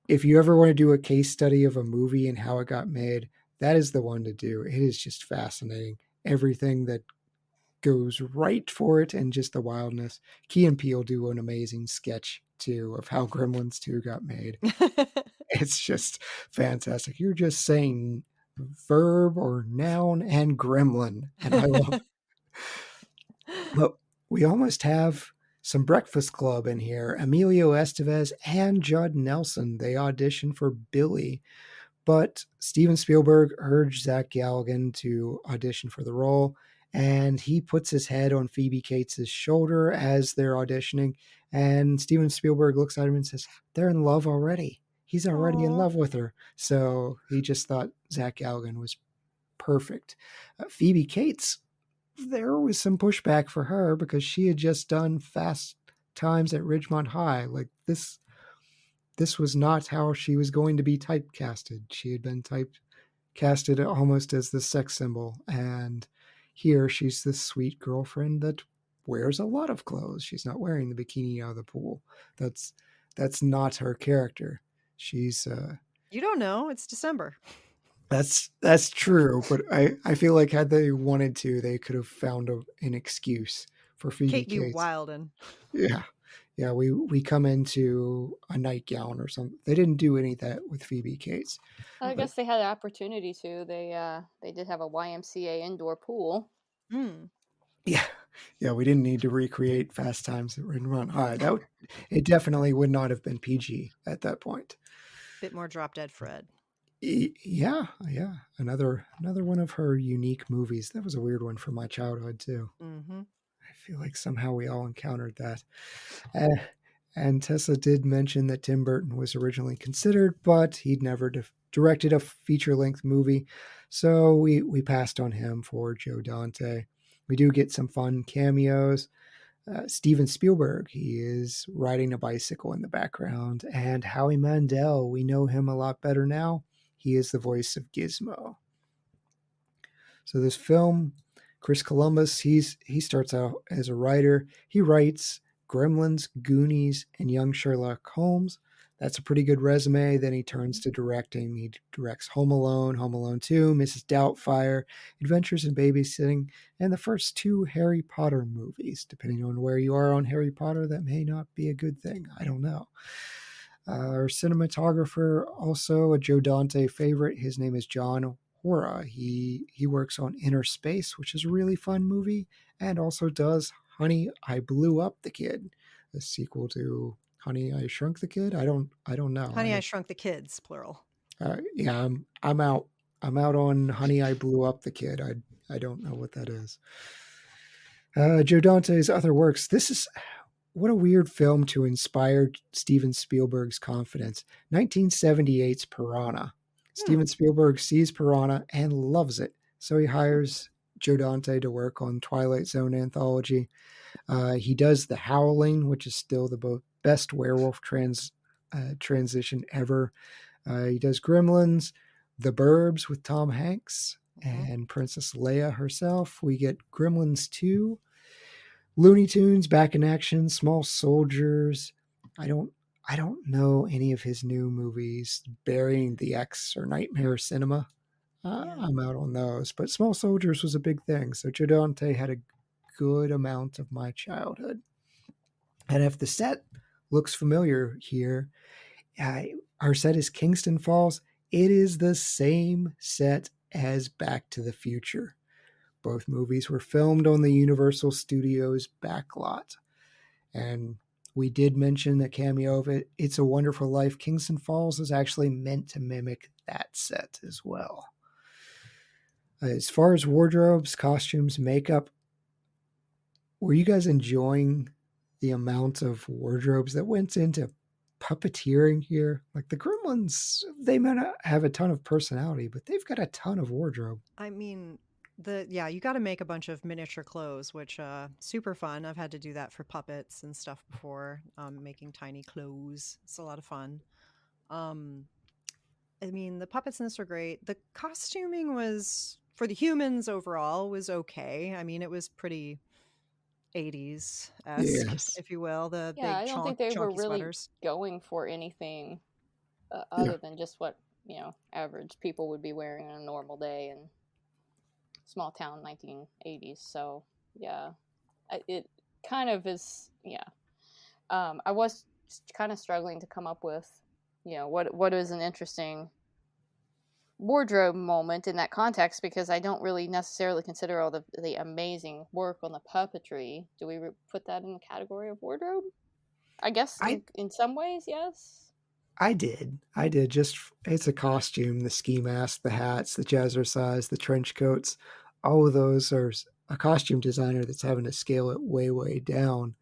if you ever want to do a case study of a movie and how it got made, that is the one to do. It is just fascinating. Everything that goes right for it and just the wildness. Key and Peele do an amazing sketch too of how Gremlins 2 got made. It's just fantastic. You're just saying verb or noun and gremlin, and I love it. But we almost have some Breakfast Club in here. Emilio Estevez and Judd Nelson, they auditioned for Billy, but Steven Spielberg urged Zach Galligan to audition for the role, and he puts his head on Phoebe Cates' shoulder as they're auditioning, and Steven Spielberg looks at him and says, they're in love already. He's already in love with her. So he just thought Zach Galligan was perfect. Phoebe Cates, there was some pushback for her because she had just done Fast Times at Ridgemont High. Like this was not how she was going to be typecasted. She had been typecasted almost as the sex symbol. And here she's this sweet girlfriend that wears a lot of clothes. She's not wearing the bikini out of the pool. That's not her character. She's You don't know. It's December. That's true, but I feel like had they wanted to, they could have found an excuse for Phoebe Kate be Cates. wildin'. Yeah, we come into a nightgown or something. They didn't do any of that with Phoebe Cates. I guess they had an opportunity to. They did have a YMCA indoor pool. Yeah, we didn't need to recreate Fast Times at Ridgemont High. It definitely would not have been PG at that point. Bit more Drop Dead Fred. Yeah. Another one of her unique movies. That was a weird one from my childhood too. Mm-hmm. I feel like somehow we all encountered that. And Tessa did mention that Tim Burton was originally considered, but he'd never directed a feature-length movie, so we passed on him for Joe Dante. We do get some fun cameos. Steven Spielberg, he is riding a bicycle in the background, and Howie Mandel, we know him a lot better now. He is the voice of Gizmo. So this film, Chris Columbus, he starts out as a writer. He writes Gremlins, Goonies, and Young Sherlock Holmes. That's a pretty good resume. Then he turns to directing. He directs Home Alone, Home Alone 2, Mrs. Doubtfire, Adventures in Babysitting, and the first 2 Harry Potter movies. Depending on where you are on Harry Potter, that may not be a good thing. I don't know. Our cinematographer, also a Joe Dante favorite, his name is John Hora. He works on Inner Space, which is a really fun movie, and also does Honey, I Blew Up the Kid, a sequel to Honey, I Shrunk the Kid. I don't know. Honey, I Shrunk the Kids, plural. Yeah, I'm out. I'm out on Honey, I Blew Up the Kid. I don't know what that is. Joe Dante's other works. This is what a weird film to inspire Steven Spielberg's confidence. 1978's Piranha. Steven Spielberg sees Piranha and loves it, so he hires Joe Dante to work on Twilight Zone anthology. He does The Howling, which is still the best werewolf transition ever. He does Gremlins, The Burbs with Tom Hanks, and Princess Leia herself. We get Gremlins 2, Looney Tunes Back in Action, Small Soldiers. I don't know any of his new movies, Burying the X or Nightmare Cinema. I'm out on those, but Small Soldiers was a big thing. So Joe Dante had a good amount of my childhood. And if the set looks familiar here, our set is Kingston Falls. It is the same set as Back to the Future. Both movies were filmed on the Universal Studios backlot. And we did mention a cameo of it. It's a Wonderful Life. Kingston Falls is actually meant to mimic that set as well. As far as wardrobes, costumes, makeup, were you guys enjoying the amount of wardrobes that went into puppeteering here? Like the Gremlins, they may not have a ton of personality, but they've got a ton of wardrobe. I mean, you got to make a bunch of miniature clothes, which super fun. I've had to do that for puppets and stuff before, making tiny clothes. It's a lot of fun. I mean, the puppets in this are great. The costuming was, for the humans overall, was okay. I mean, it was pretty 80s esque, Yes. if you will. The Yeah, I big don't think they were chunky really sweaters. going for anything Yeah. other than just what, average people would be wearing on a normal day in small town 1980s. So, yeah, it kind of is, yeah. I was kind of struggling to come up with, what is an interesting wardrobe moment in that context, because I don't really necessarily consider all the amazing work on the puppetry. Do we put that in the category of wardrobe? I guess in some ways, yes. I did. Just it's a costume, the ski mask, the hats, the jazzercise, the trench coats. All of those are a costume designer that's having to scale it way, way down.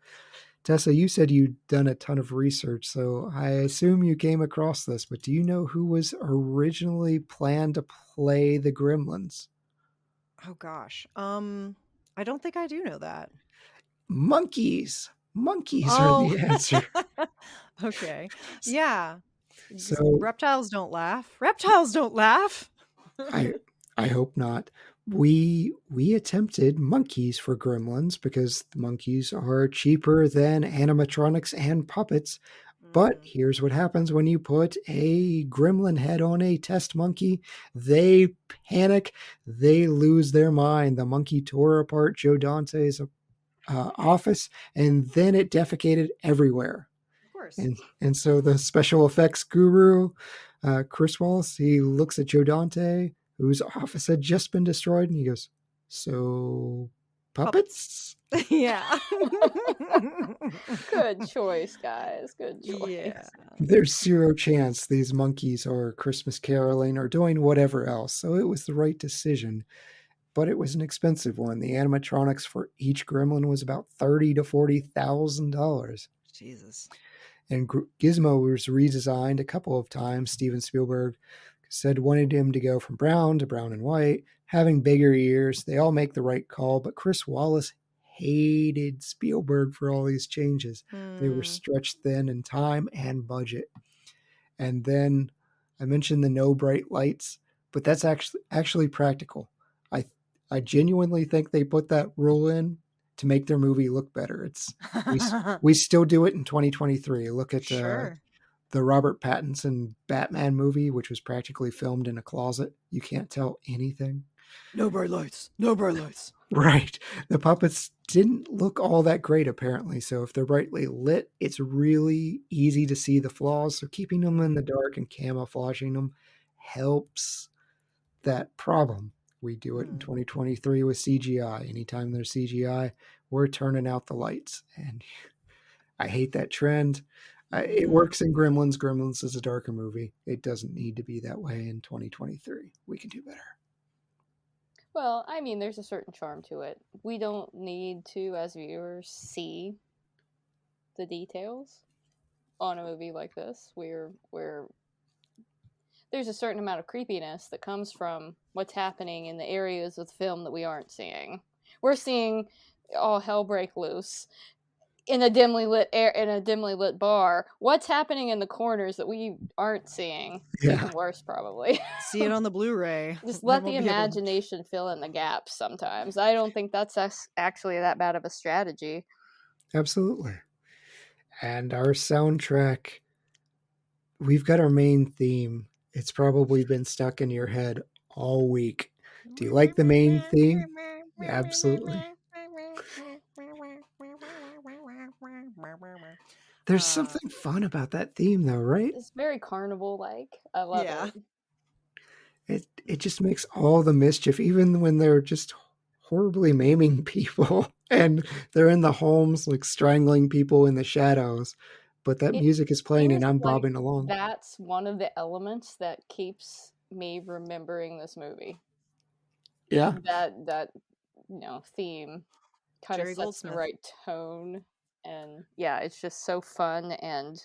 Tessa, you said you'd done a ton of research, so I assume you came across this, but do you know who was originally planned to play the Gremlins? Oh gosh. I don't think I do know that. Monkeys. Monkeys are Oh. the answer. Okay. Yeah. So Reptiles don't laugh. Reptiles don't laugh. I hope not. We attempted monkeys for Gremlins because the monkeys are cheaper than animatronics and puppets. But here's what happens when you put a gremlin head on a test monkey. They panic. They lose their mind. The monkey tore apart Joe Dante's office, and then it defecated everywhere. Of course. And so the special effects guru, Chris Wallace, he looks at Joe Dante, whose office had just been destroyed, and he goes, "So, puppets?" Yeah. Good choice, guys. Good choice. Yeah. There's zero chance these monkeys are Christmas caroling or doing whatever else, so it was the right decision. But it was an expensive one. The animatronics for each gremlin was about $30,000 to $40,000. Jesus. And Gizmo was redesigned a couple of times. Steven Spielberg said wanted him to go from brown to brown and white, having bigger ears. They all make the right call, but Chris Wallace hated Spielberg for all these changes. They were stretched thin in time and budget. And then I mentioned the no bright lights, but that's actually practical. I genuinely think they put that rule in to make their movie look better. We still do it in 2023. Look at Sure. the Robert Pattinson Batman movie, which was practically filmed in a closet. You can't tell anything. No bright lights. No bright lights. Right. The puppets didn't look all that great, apparently. So if they're brightly lit, it's really easy to see the flaws. So keeping them in the dark and camouflaging them helps that problem. We do it in 2023 with CGI. Anytime there's CGI, we're turning out the lights. And I hate that trend. It works in Gremlins. Gremlins is a darker movie. It doesn't need to be that way in 2023. We can do better. Well, I mean, there's a certain charm to it. We don't need to, as viewers, see the details on a movie like this. We're there's a certain amount of creepiness that comes from what's happening in the areas of the film that we aren't seeing. We're seeing all hell break loose in a dimly lit bar. What's happening in the corners that we aren't seeing? Yeah. Even worse, probably. See it on the Blu-ray. Just let the imagination fill in the gaps sometimes. I don't think that's actually that bad of a strategy. Absolutely. And our soundtrack, we've got our main theme. It's probably been stuck in your head all week. Do you like the main theme? Absolutely. There's something fun about that theme, though, right? It's very carnival-like. I love it. It just makes all the mischief, even when they're just horribly maiming people and they're in the homes, like strangling people in the shadows. But that music is playing and I'm bobbing along. That's one of the elements that keeps me remembering this movie. Yeah. That theme kind of sets the right tone. And yeah, it's just so fun and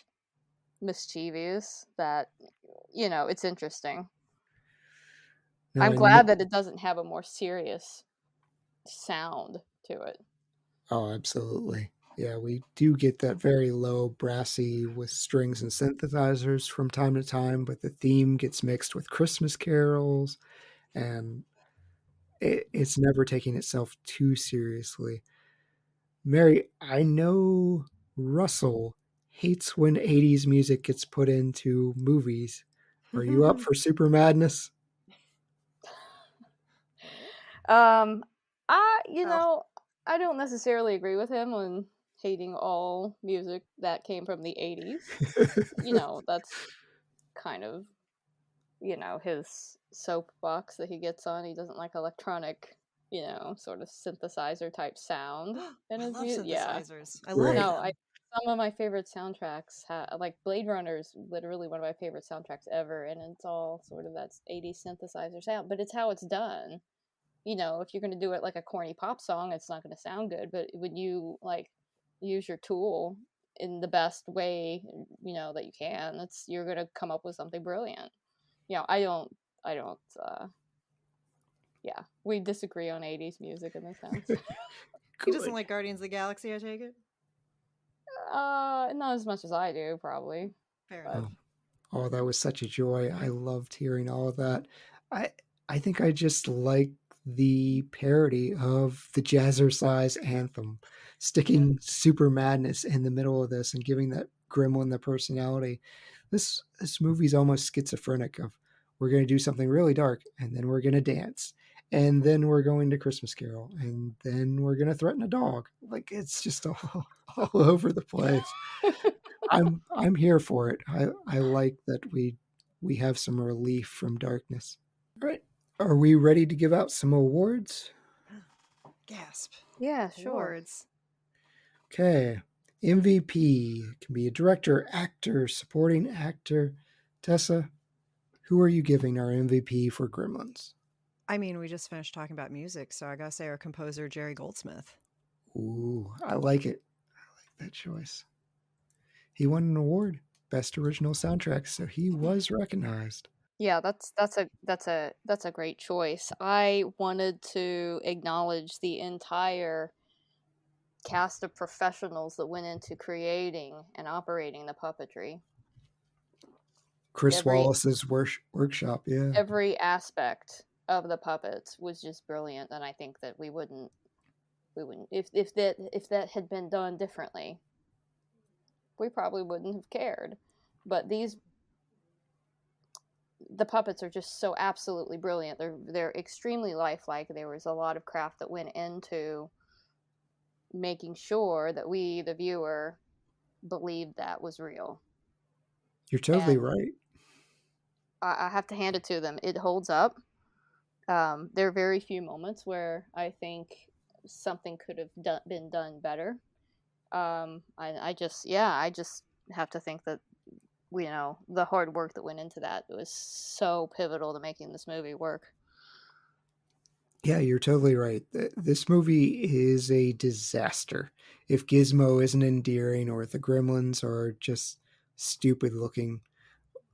mischievous that, it's interesting. No, I'm glad that it doesn't have a more serious sound to it. Oh, absolutely. Yeah, we do get that very low brassy with strings and synthesizers from time to time, but the theme gets mixed with Christmas carols, and it's never taking itself too seriously. Mary, I know Russell hates when 80s music gets put into movies. Are you up for super madness? I don't necessarily agree with him on hating all music that came from the 80s. That's kind of, his soapbox that he gets on. He doesn't like electronic, sort of synthesizer type sound in I his love music. Yeah. synthesizers. I love Right. No, them. some of my favorite soundtracks, like Blade Runner is literally one of my favorite soundtracks ever, and it's all sort of that 80s synthesizer sound, but it's how it's done. If you're going to do it like a corny pop song, it's not going to sound good, but when you like use your tool in the best way, that you can, you're going to come up with something brilliant. I don't, yeah, we disagree on 80s music in this house. He doesn't like Guardians of the Galaxy, I take it? Not as much as I do, probably. Fair But enough. Oh, that was such a joy. I loved hearing all of that. I think I just like the parody of the Jazzercise anthem, sticking super madness in the middle of this and giving that gremlin the personality. This movie's almost schizophrenic of we're going to do something really dark and then we're going to dance and then we're going to Christmas Carol and then we're going to threaten a dog. Like it's just all over the place. I'm here for it. I like that we have some relief from darkness. All right. Are we ready to give out some awards? Gasp. yeah, sure. Awards. Okay. MVP can be a director, actor, supporting actor. Tessa, who are you giving our MVP for Gremlins? I mean, we just finished talking about music, so I gotta say our composer, Jerry Goldsmith. Ooh, I like it. I like that choice. He won an award, Best Original Soundtrack, so he was recognized. Yeah, that's a great choice. I wanted to acknowledge the entire cast of professionals that went into creating and operating the puppetry. Chris Wallace's workshop, yeah. Every aspect of the puppets was just brilliant, and I think that we wouldn't if that had been done differently, we probably wouldn't have cared. But the puppets are just so absolutely brilliant. They're extremely lifelike. There was a lot of craft that went into making sure that we, the viewer, believed that was real. You're totally right. I have to hand it to them. It holds up. There are very few moments where I think something could have been done better. I just have to think that the hard work that went into that was so pivotal to making this movie work. Yeah, you're totally right. This movie is a disaster. If Gizmo isn't endearing or if the Gremlins are just stupid looking,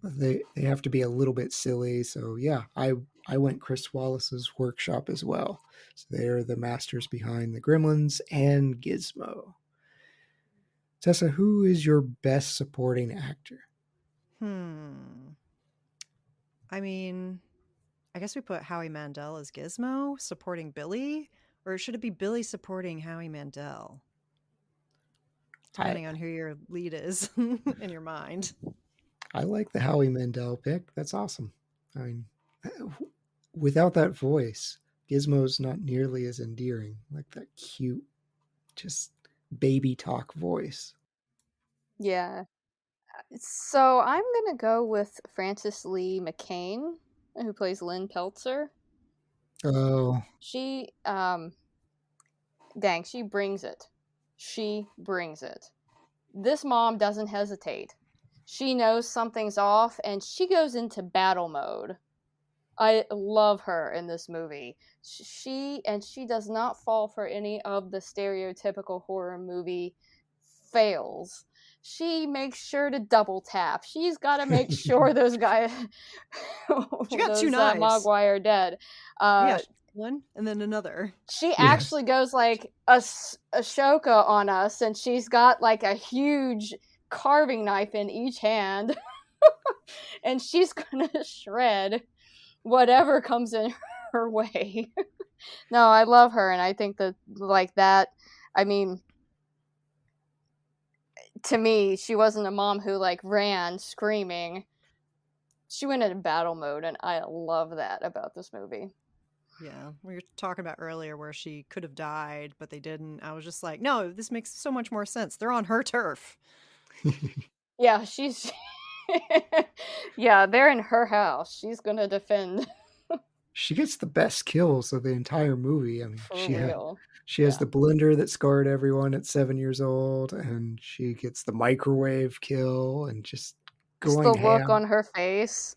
they have to be a little bit silly. So yeah, I went Chris Wallace's workshop as well. So they're the masters behind the Gremlins and Gizmo. Tessa, who is your best supporting actor? I mean, I guess we put Howie Mandel as Gizmo supporting Billy, or should it be Billy supporting Howie Mandel? Depending on who your lead is in your mind. I like the Howie Mandel pick. That's awesome. I mean, without that voice, Gizmo's not nearly as endearing. Like that cute, just baby talk voice. Yeah. So I'm going to go with Frances Lee McCain, who plays Lynn Peltzer. Oh. She, she brings it. She brings it. This mom doesn't hesitate. She knows something's off, and she goes into battle mode. I love her in this movie. She does not fall for any of the stereotypical horror movie fails. She makes sure to double tap. She's got to make sure those guys, she got two knives. Mogwai are dead. One and then another. She actually goes like Ashoka on us, and she's got like a huge carving knife in each hand, and she's gonna shred whatever comes in her way. No, I love her, and I think that like that. I mean, to me, she wasn't a mom who like ran screaming. She went into battle mode, and I love that about this movie. Yeah, we were talking about earlier where she could have died, but they didn't. I was just like, no, this makes so much more sense. They're on her turf. Yeah, she's yeah, they're in her house. She's gonna defend. She gets the best kills of the entire movie. I mean, For real. she has Yeah. the blender that scarred everyone at 7 years old, and she gets the microwave kill and just Just going the look ham. on her face.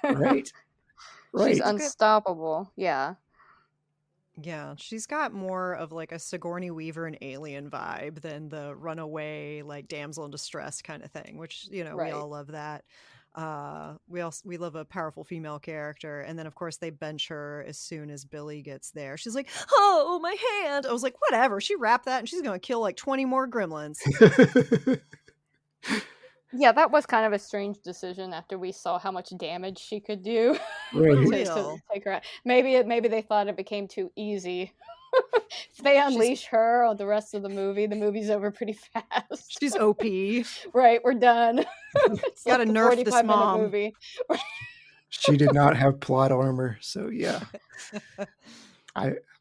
Right. She's Right. unstoppable. Yeah. Yeah, she's got more of like a Sigourney Weaver and Alien vibe than the runaway, like damsel in distress kind of thing, which, we Right. all love that. We love a powerful female character, and then of course they bench her as soon as Billy gets there. She's like, "Oh, my hand!" I was like, "Whatever." She wrapped that, and she's gonna kill like 20 more gremlins. Yeah, that was kind of a strange decision after we saw how much damage she could do. Right. For to real. take her out. Maybe they thought it became too easy. If they unleash her on the rest of the movie's over pretty fast. She's OP. Right, we're done. It's Gotta like a nerf this 45-minute mom. movie. She did not have plot armor, so yeah.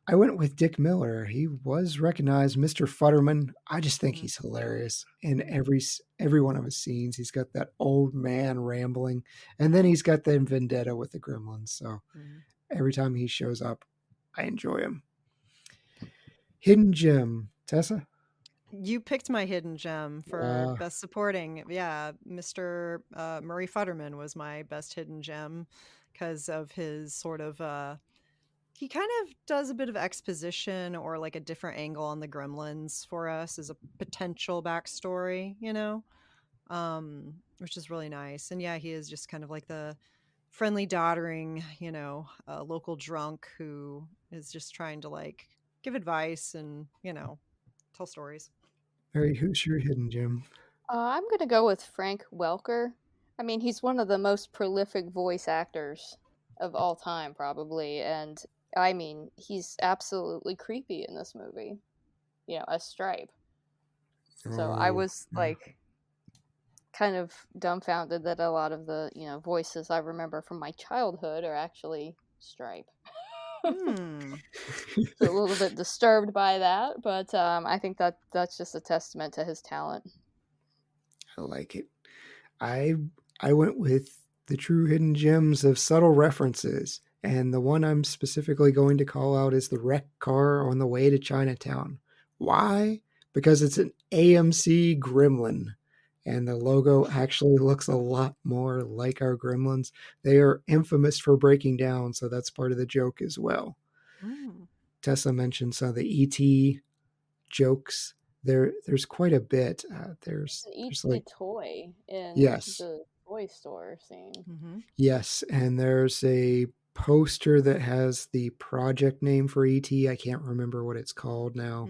I went with Dick Miller. He was recognized, Mr. Futterman. I just think he's hilarious in every one of his scenes. He's got that old man rambling, and then he's got the vendetta with the Gremlins. So every time he shows up, I enjoy him. Hidden gem, Tessa. You picked my hidden gem for best supporting. Yeah, Mr. Murray Futterman was my best hidden gem because of his sort of he kind of does a bit of exposition or like a different angle on the Gremlins for us as a potential backstory, which is really nice. And yeah, he is just kind of like the friendly, doddering, local drunk who is just trying to like give advice and, tell stories. Mary, who's your hidden gem? I'm going to go with Frank Welker. I mean, he's one of the most prolific voice actors of all time, probably. And I mean, he's absolutely creepy in this movie. As Stripe. So I was like kind of dumbfounded that a lot of the, voices I remember from my childhood are actually Stripe. So a little bit disturbed by that, but I think that's just a testament to his talent. I like it. I went with the true hidden gems of subtle references, and the one I'm specifically going to call out is the wrecked car on the way to Chinatown. Why? Because it's an AMC Gremlin, and the logo actually looks a lot more like our Gremlins. They are infamous for breaking down, so that's part of the joke as well. Tessa mentioned some of the E.T. jokes. There's quite a bit. There's E.T. toy in the toy store scene. Yes, and there's a poster that has the project name for E.T. I can't remember what it's called now,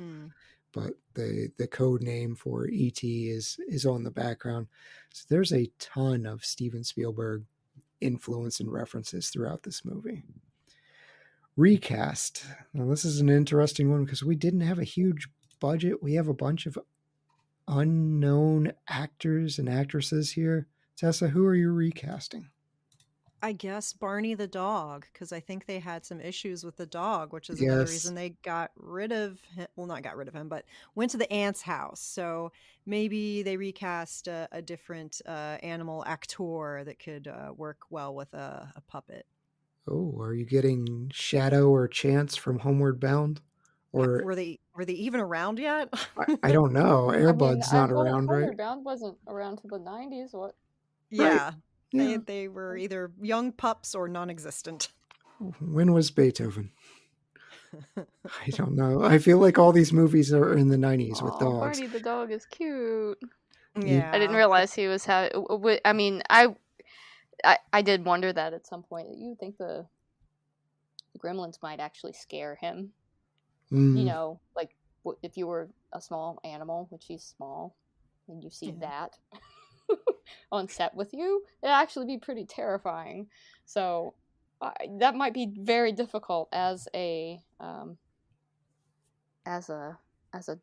but the code name for E.T. is on the background. So there's a ton of Steven Spielberg influence and references throughout this movie. Recast. Now this is an interesting one because we didn't have a huge budget. We have a bunch of unknown actors and actresses here. Tessa, who are you recasting? I guess Barney the dog, because I think they had some issues with the dog, which is another reason they got rid of him. Well, not got rid of him, but went to the aunt's house. So maybe they recast a different animal actor that could work well with a puppet. Oh, are you getting Shadow or Chance from Homeward Bound? Or were they even around yet? I don't know. Airbud's not around, right? Homeward Bound wasn't around till the 90s. What? Yeah. Right. They were either young pups or non-existent. When was Beethoven? I don't know. I feel like all these movies are in the 90s with dogs. Barney the dog is cute. Yeah. I didn't realize he was I mean, I did wonder that at some point. You would think the Gremlins might actually scare him. Like if you were a small animal, which he's small, and you see that on set with you, it'd actually be pretty terrifying. So that might be very difficult as a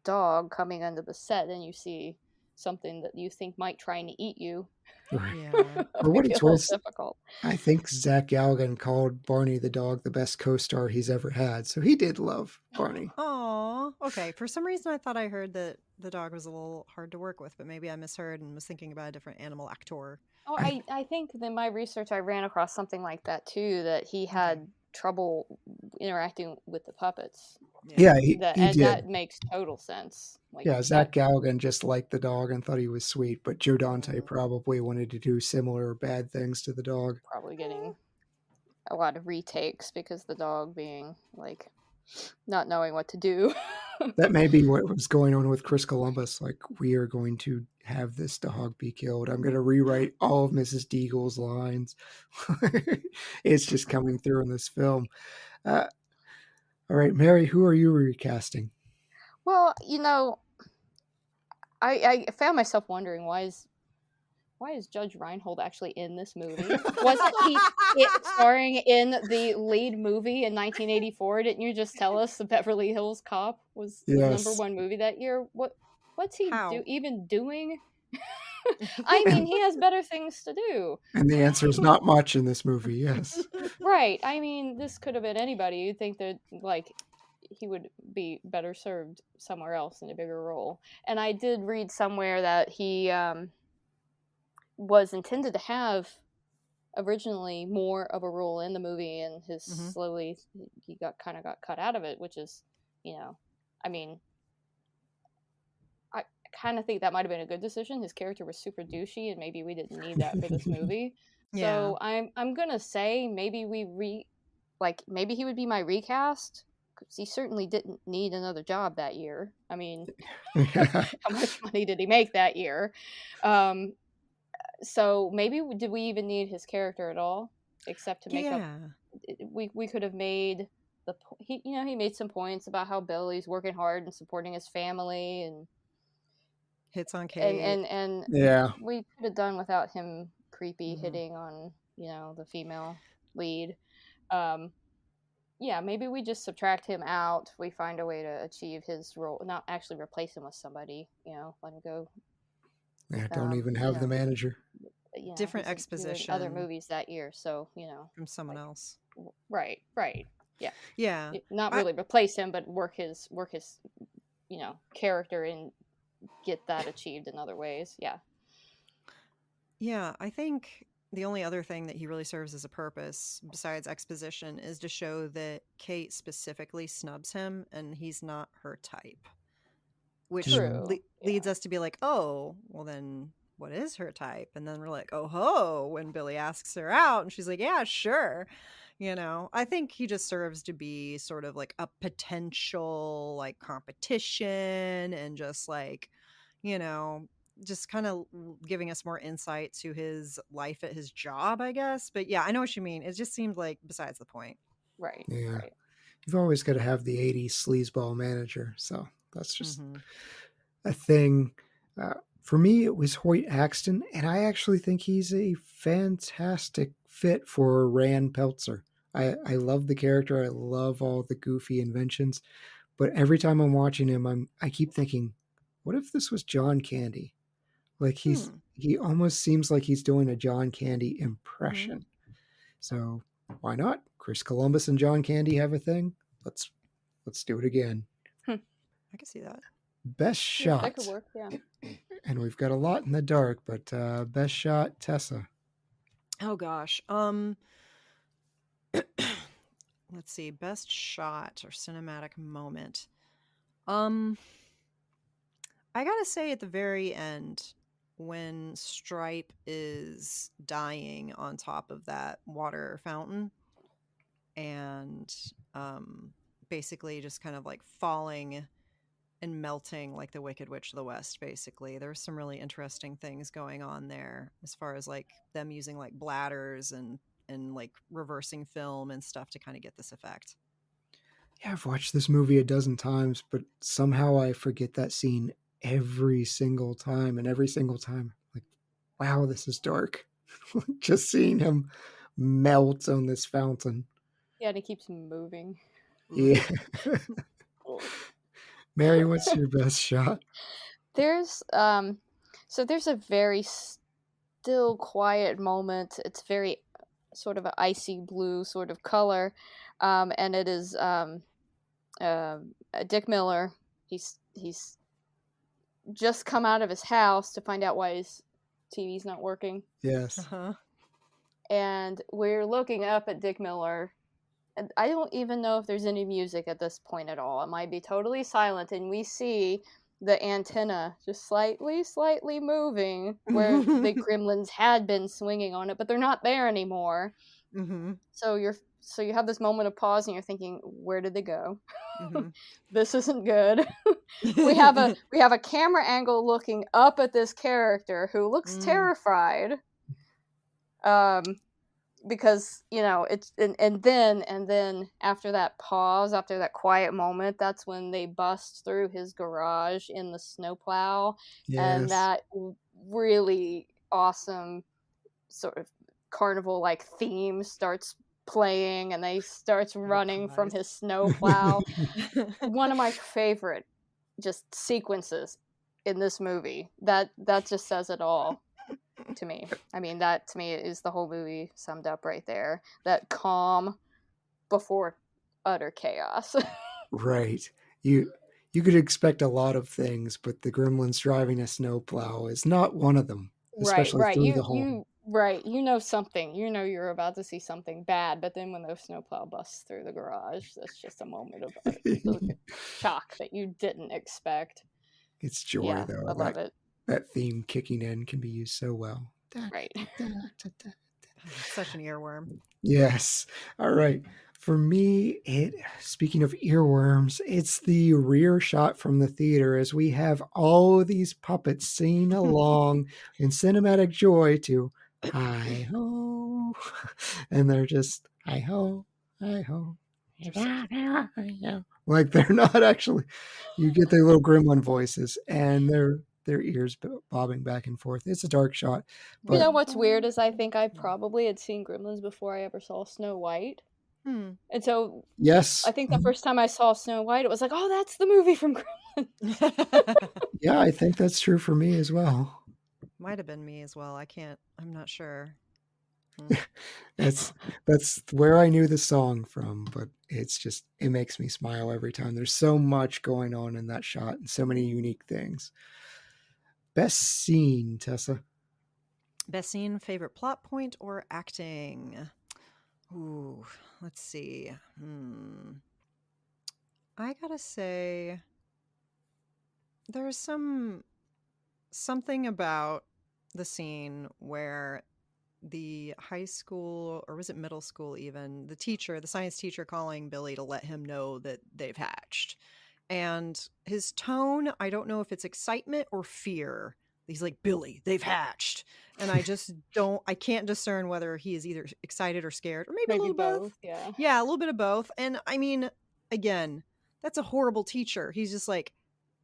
dog coming onto the set, and you see something that you think might try and eat you. Right. Yeah. For what Might be it's a little worth, difficult. I think Zach Galligan called Barney the dog the best co-star he's ever had. So he did love Barney. Oh, okay. For some reason, I thought I heard that the dog was a little hard to work with, but maybe I misheard and was thinking about a different animal actor. Oh, I think in my research I ran across something like that too, that he had trouble interacting with the puppets. Yeah, he And did. that makes total sense. Like, Yeah, Zach Galligan just liked the dog and thought he was sweet, but Joe Dante Mm. probably wanted to do similar bad things to the dog. probably getting a lot of retakes because the dog being like not knowing what to do. That may be what was going on with Chris Columbus. Like, we are going to have this dog be killed. I'm going to rewrite all of Mrs. Deagle's lines. It's just coming through in this film. All right, Mary, who are you recasting? Well, I found myself wondering why is Judge Reinhold actually in this movie? Wasn't he starring in the lead movie in 1984? Didn't you just tell us the Beverly Hills Cop was the Yes. number one movie that year? What's he How? even doing? I mean, he has better things to do. And the answer is not much in this movie, yes. Right. I mean, this could have been anybody. You'd think that, like, he would be better served somewhere else in a bigger role. And I did read somewhere that he was intended to have originally more of a role in the movie, and his slowly he got cut out of it, which is, I mean, I kind of think that might have been a good decision. His character was super douchey, and maybe we didn't need that for this movie. So I'm gonna say maybe maybe he would be my recast, because he certainly didn't need another job that year. I mean, how much money did he make that year? So maybe did we even need his character at all, except to make up? We could have made he made some points about how Billy's working hard and supporting his family and hits on Keye, and yeah, we could have done without him creepy hitting on the female lead. Maybe we just subtract him out. We find a way to achieve his role, not actually replace him with somebody. Let him go. Yeah, don't even have the manager. Different exposition. Other movies that year, so from someone else. Right. Yeah. Not really replace him, but work his character and get that achieved in other ways. Yeah. Yeah, I think the only other thing that he really serves as a purpose besides exposition is to show that Kate specifically snubs him and he's not her type. Which leads us to be like, oh, well then what is her type? And then we're like, oh ho, when Billy asks her out and she's like, yeah, sure. I think he just serves to be sort of like a potential like competition and just like, just kind of giving us more insight to his life at his job, I guess. But yeah, I know what you mean. It just seemed like besides the point. Right. Yeah. Right. You've always got to have the 80s sleazeball manager. So that's just a thing. For me, it was Hoyt Axton, and I actually think he's a fantastic fit for Rand Peltzer. I love the character. I love all the goofy inventions. But every time I'm watching him, I keep thinking, what if this was John Candy? Like he almost seems like he's doing a John Candy impression. So why not? Chris Columbus and John Candy have a thing. Let's do it again. I can see that. Best shot. That could work, yeah. And we've got a lot in the dark, but best shot, Tessa. Oh gosh. Let's see. Best shot or cinematic moment. I gotta say at the very end, when Stripe is dying on top of that water fountain and basically just kind of like falling and melting like the Wicked Witch of the West, basically. There's some really interesting things going on there as far as like them using like bladders and like reversing film and stuff to kind of get this effect. Yeah, I've watched this movie a dozen times, but somehow I forget that scene every single time. And every single time, like, wow, this is dark. Just seeing him melt on this fountain. Yeah, and he keeps moving. Yeah. Mary, what's your best shot? There's So there's a very still, quiet moment. It's very sort of an icy blue sort of color, and it is Dick Miller. He's just come out of his house to find out why his TV's not working. Yes. Uh-huh. And we're looking up at Dick Miller. And I don't even know if there's any music at this point at all. It might be totally silent. And we see the antenna just slightly moving where the gremlins had been swinging on it, but they're not there anymore. Mm-hmm. So you have this moment of pause and you're thinking, where did they go? Mm-hmm. This isn't good. we have a camera angle looking up at this character who looks terrified. Because, you know, it's and then after that pause, after that quiet moment, that's when they bust through his garage in the snowplow. Yes. And that really awesome sort of carnival-like theme starts playing, and they starts running from his snowplow. One of my favorite just sequences in this movie. That just says it all to me. I mean, that to me is the whole movie summed up right there. That calm before utter chaos. Right. You could expect a lot of things, but the gremlins driving a snowplow is not one of them. Especially right. through the hole. You know something. You know you're about to see something bad, but then when the snowplow busts through the garage, that's just a moment of shock that you didn't expect. It's joy, Yeah, though. I love it. That theme kicking in can be used so well. Right. Such an earworm. Yes. All right. For me, speaking of earworms, it's the rear shot from the theater as we have all of these puppets singing along in cinematic joy to "Hi Ho," and they're just "Hi Ho, Hi Ho." Like they're not actually. You get their little gremlin voices, and their ears bobbing back and forth. It's a dark shot. But You know what's weird is I think I probably had seen Gremlins before I ever saw Snow White. And so yes, I think the first time I saw Snow White, it was like, oh, that's the movie from Gremlins. Yeah, I think that's true for me as well. Might have been me as well. I'm not sure. That's where I knew the song from, but it makes me smile every time. There's so much going on in that shot and so many unique things. Best scene, Tessa? Best scene, favorite plot point, or acting? Ooh, let's see. I gotta say, there's something about the scene where the high school, or was it middle school even, the science teacher calling Billy to let him know that they've hatched. And his tone, I don't know if it's excitement or fear. He's like, Billy, they've hatched. And I can't discern whether he is either excited or scared, or maybe a little both. Yeah, a little bit of both. And I mean, again, that's a horrible teacher. He's just like,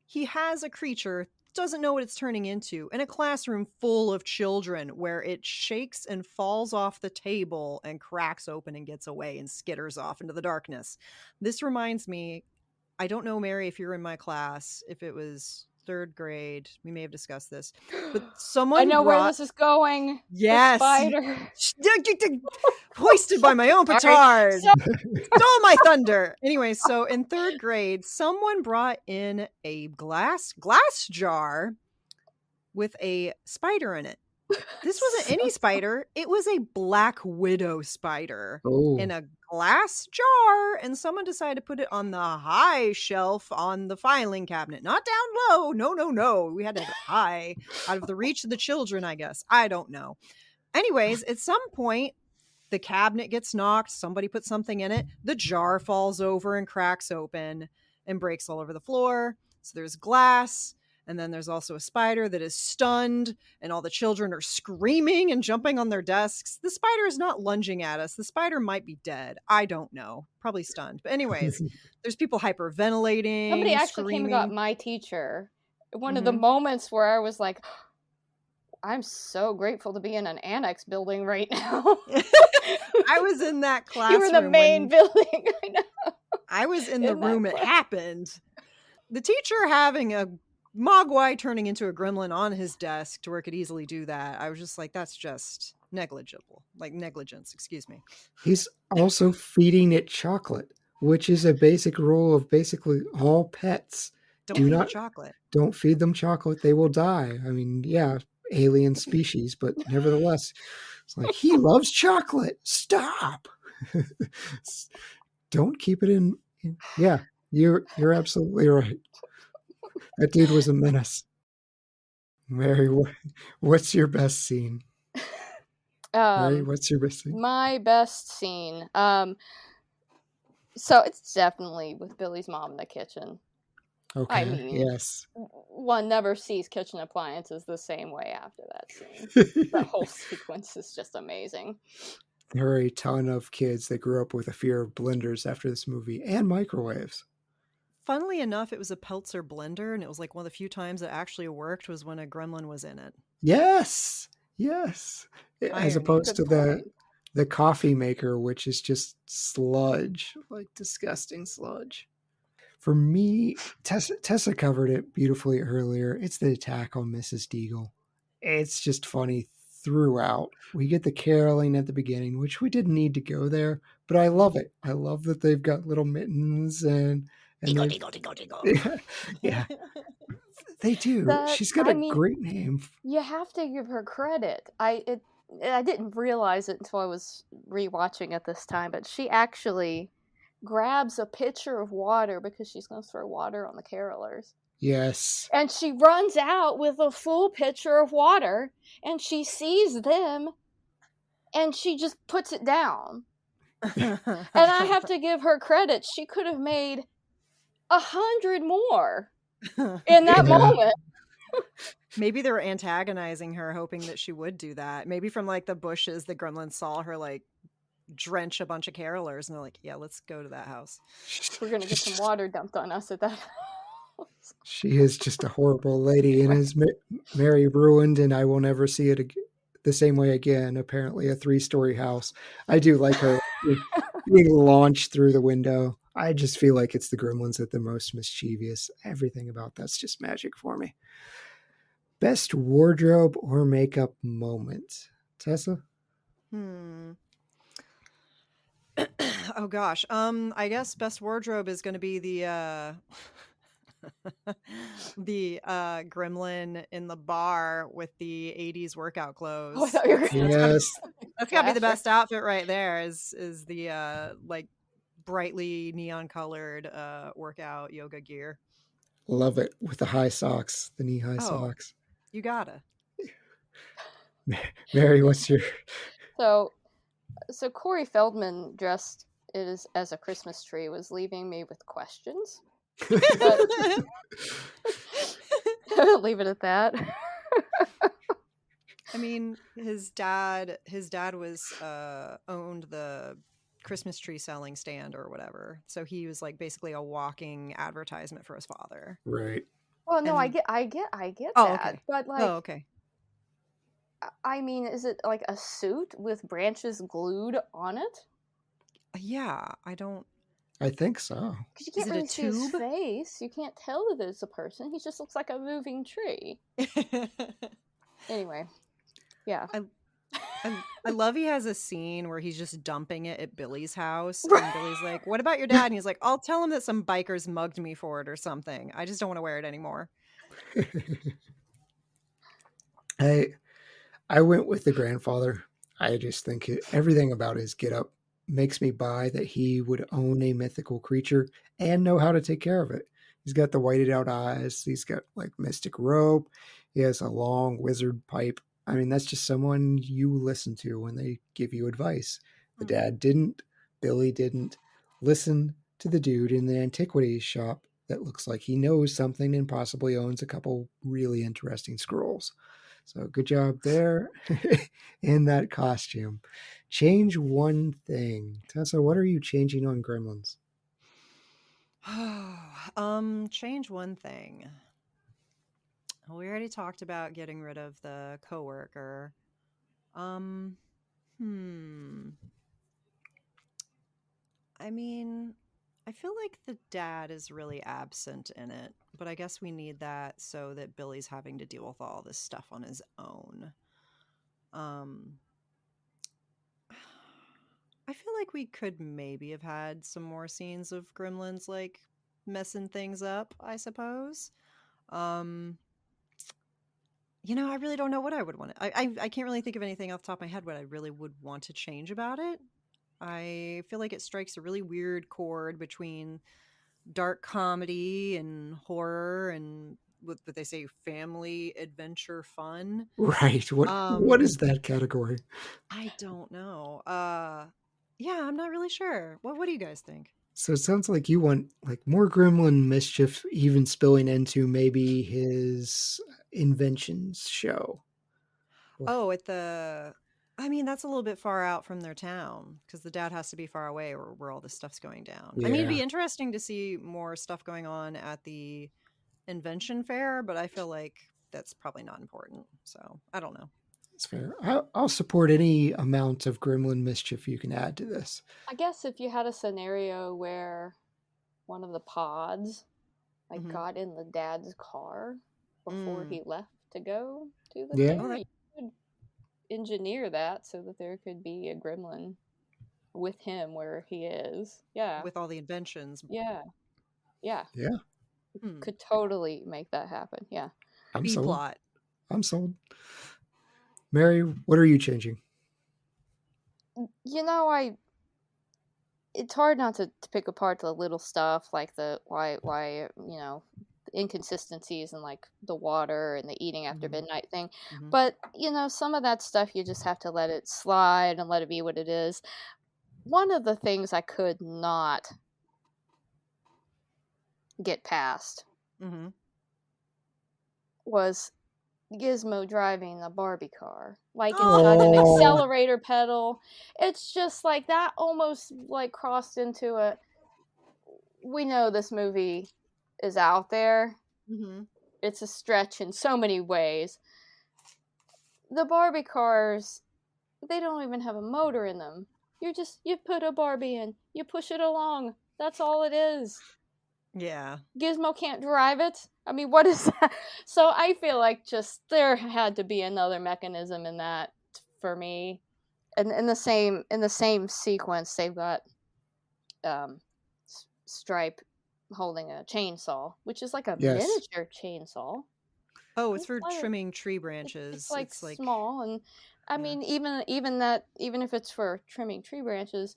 he has a creature, doesn't know what it's turning into, in a classroom full of children where it shakes and falls off the table and cracks open and gets away and skitters off into the darkness. This reminds me, I don't know, Mary, if you're in my class, if it was third grade, we may have discussed this, but someone I know where this is going. Yes. The spider. Hoisted by my own petard. Stole my thunder. Anyway, so in third grade, someone brought in a glass jar with a spider in it. This wasn't any spider. It was a black widow spider in a glass jar, and someone decided to put it on the high shelf on the filing cabinet, not down low. No. We had to have it high, out of the reach of the children, I guess. I don't know. Anyways, at some point, the cabinet gets knocked. Somebody put something in it. The jar falls over and cracks open and breaks all over the floor. So there's glass. And then there's also a spider that is stunned, and all the children are screaming and jumping on their desks. The spider is not lunging at us. The spider might be dead. I don't know. Probably stunned. But anyways, there's people hyperventilating. Somebody actually screaming. came and got my teacher. One of the moments where I was like, I'm so grateful to be in an annex building right now. I was in that classroom. You were in the main building. I know. I was in the room it happened. The teacher having a Mogwai turning into a gremlin on his desk to where it could easily do that, I was just like, that's just negligible. Like negligence, excuse me. He's also feeding it chocolate, which is a basic rule of basically all pets. Don't feed it chocolate. Don't feed them chocolate, they will die. I mean, yeah, alien species, but nevertheless, it's like, he loves chocolate. Stop. Don't keep it in. Yeah, you're absolutely right. That dude was a menace. Mary, what's your best scene? Mary, what's your best scene? My best scene. So it's definitely with Billy's mom in the kitchen. Okay. I mean, yes. One never sees kitchen appliances the same way after that scene. That whole sequence is just amazing. There are a ton of kids that grew up with a fear of blenders after this movie and microwaves. Funnily enough, it was a Peltzer blender, and it was like one of the few times it actually worked was when a gremlin was in it. Yes. As Irony. opposed to Good point. the coffee maker, which is just sludge, like disgusting sludge. For me, Tessa covered it beautifully earlier. It's the attack on Mrs. Deagle. It's just funny throughout. We get the caroling at the beginning, which we didn't need to go there, but I love it. I love that they've got little mittens and Deagle. yeah. They do. She's got a great name. You have to give her credit. I didn't realize it until I was rewatching it this time, but she actually grabs a pitcher of water because she's going to throw water on the carolers. Yes. And she runs out with a full pitcher of water, and she sees them, and she just puts it down. And I have to give her credit. She could have made 100 more in that moment. Maybe they were antagonizing her, hoping that she would do that. Maybe from like the bushes, the gremlins saw her like drench a bunch of carolers, and they're like, "Yeah, let's go to that house. We're gonna get some water dumped on us at that house." She is just a horrible lady, and is Mary ruined, and I will never see it the same way again. Apparently, a 3-story house. I do like her being launched through the window. I just feel like it's the gremlins at the most mischievous. Everything about that's just magic for me. Best wardrobe or makeup moment, Tessa? Oh gosh. I guess best wardrobe is going to be the gremlin in the bar with the 80s workout clothes. Oh, I thought you were gonna Yes. That's got to be the best outfit right there. Is the like brightly neon colored workout yoga gear. Love it with the high socks, the knee-high socks. You gotta. Mary, what's your... So Corey Feldman dressed as a Christmas tree was leaving me with questions. But leave it at that. I mean, his dad was owned the Christmas tree selling stand or whatever. So he was like basically a walking advertisement for his father. Right. Well, no, And- I get Oh, that. okay. But like, Oh, okay. I mean, is it like a suit with branches glued on it? Yeah, I don't. I think so. Because you can't it a really see his tube? face. You can't tell that it's a person. He just looks like a moving tree. Anyway, yeah. I love he has a scene where he's just dumping it at Billy's house. And Billy's like, "What about your dad?" And he's like, "I'll tell him that some bikers mugged me for it or something. I just don't want to wear it anymore." I went with the grandfather. I just think everything about his getup makes me buy that he would own a mythical creature and know how to take care of it. He's got the whited out eyes. He's got like mystic robe. He has a long wizard pipe. I mean, that's just someone you listen to when they give you advice. The dad didn't. Billy didn't. Listen to the dude in the antiquities shop that looks like he knows something and possibly owns a couple really interesting scrolls. So good job there in that costume. Change one thing. Tessa, what are you changing on Gremlins? Change one thing. Well, we already talked about getting rid of the coworker. I mean, I feel like the dad is really absent in it, but I guess we need that so that Billy's having to deal with all this stuff on his own. I feel like we could maybe have had some more scenes of Gremlins like messing things up, I suppose. I really don't know what I would want to. I can't really think of anything off the top of my head what I really would want to change about it. I feel like it strikes a really weird chord between dark comedy and horror and what they say, family adventure fun. Right. What is that category? I don't know. Yeah, I'm not really sure. What do you guys think? So it sounds like you want like more gremlin mischief, even spilling into maybe his inventions show. Oh, I mean, that's a little bit far out from their town because the dad has to be far away where all this stuff's going down. I mean, it'd be interesting to see more stuff going on at the invention fair, but I feel like that's probably not important. So I don't know. That's fair. I'll support any amount of gremlin mischief you can add to this. I guess if you had a scenario where one of the pods got in the dad's car before he left to go to the fair, you could engineer that so that there could be a gremlin with him where he is. Yeah. With all the inventions. Yeah. Yeah. Yeah. Could totally make that happen. Yeah. I'm sold. Plot. I'm sold. Mary, what are you changing? It's hard not to pick apart the little stuff like the why inconsistencies and like the water and the eating after midnight thing. But some of that stuff you just have to let it slide and let it be what it is. One of the things I could not get past was Gizmo driving a Barbie car. Like, it's got an accelerator pedal. It's just like that almost like crossed into we know this movie is out there. It's a stretch in so many ways. The Barbie cars, they don't even have a motor in them. You put a Barbie in, you push it along. That's all it is. Yeah. Gizmo can't drive it. I mean, what is that? So I feel like just there had to be another mechanism in that for me. And in the same sequence, they've got Stripe holding a chainsaw, which is like a miniature chainsaw. Oh, it's for trimming tree branches. It's like small, and I mean, even if it's for trimming tree branches,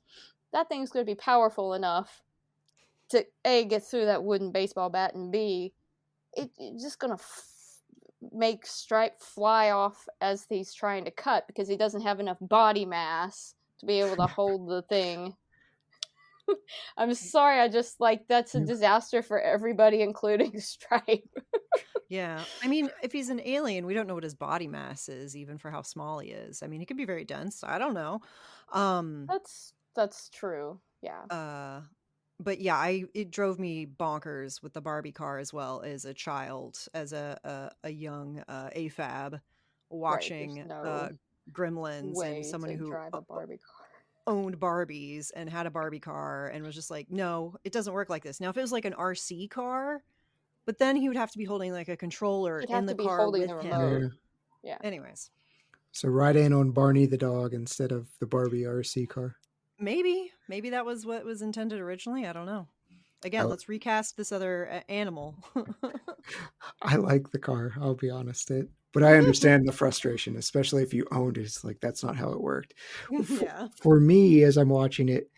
that thing's going to be powerful enough to A, get through that wooden baseball bat, and B, it's just going to make Stripe fly off as he's trying to cut because he doesn't have enough body mass to be able to hold the thing. I'm sorry, I just that's a disaster for everybody, including Stripe. Yeah, I mean, if he's an alien, we don't know what his body mass is, even for how small he is. I mean, he could be very dense. I don't know. That's true. Yeah. But yeah, it drove me bonkers with the Barbie car as well as a child, as a young AFAB watching Gremlins and someone who drive a Barbie car. Owned Barbies and had a Barbie car and was just like, no, it doesn't work like this. Now, if it was like an RC car, but then he would have to be holding like a controller in the car with him. Yeah. Anyways. So ride in on Barney the dog instead of the Barbie RC car. Maybe that was what was intended originally. I don't know. Again, let's recast this other animal. I like the car, I'll be honest. But I understand the frustration, especially if you owned it. It's like, that's not how it worked. Yeah. For me, as I'm watching it,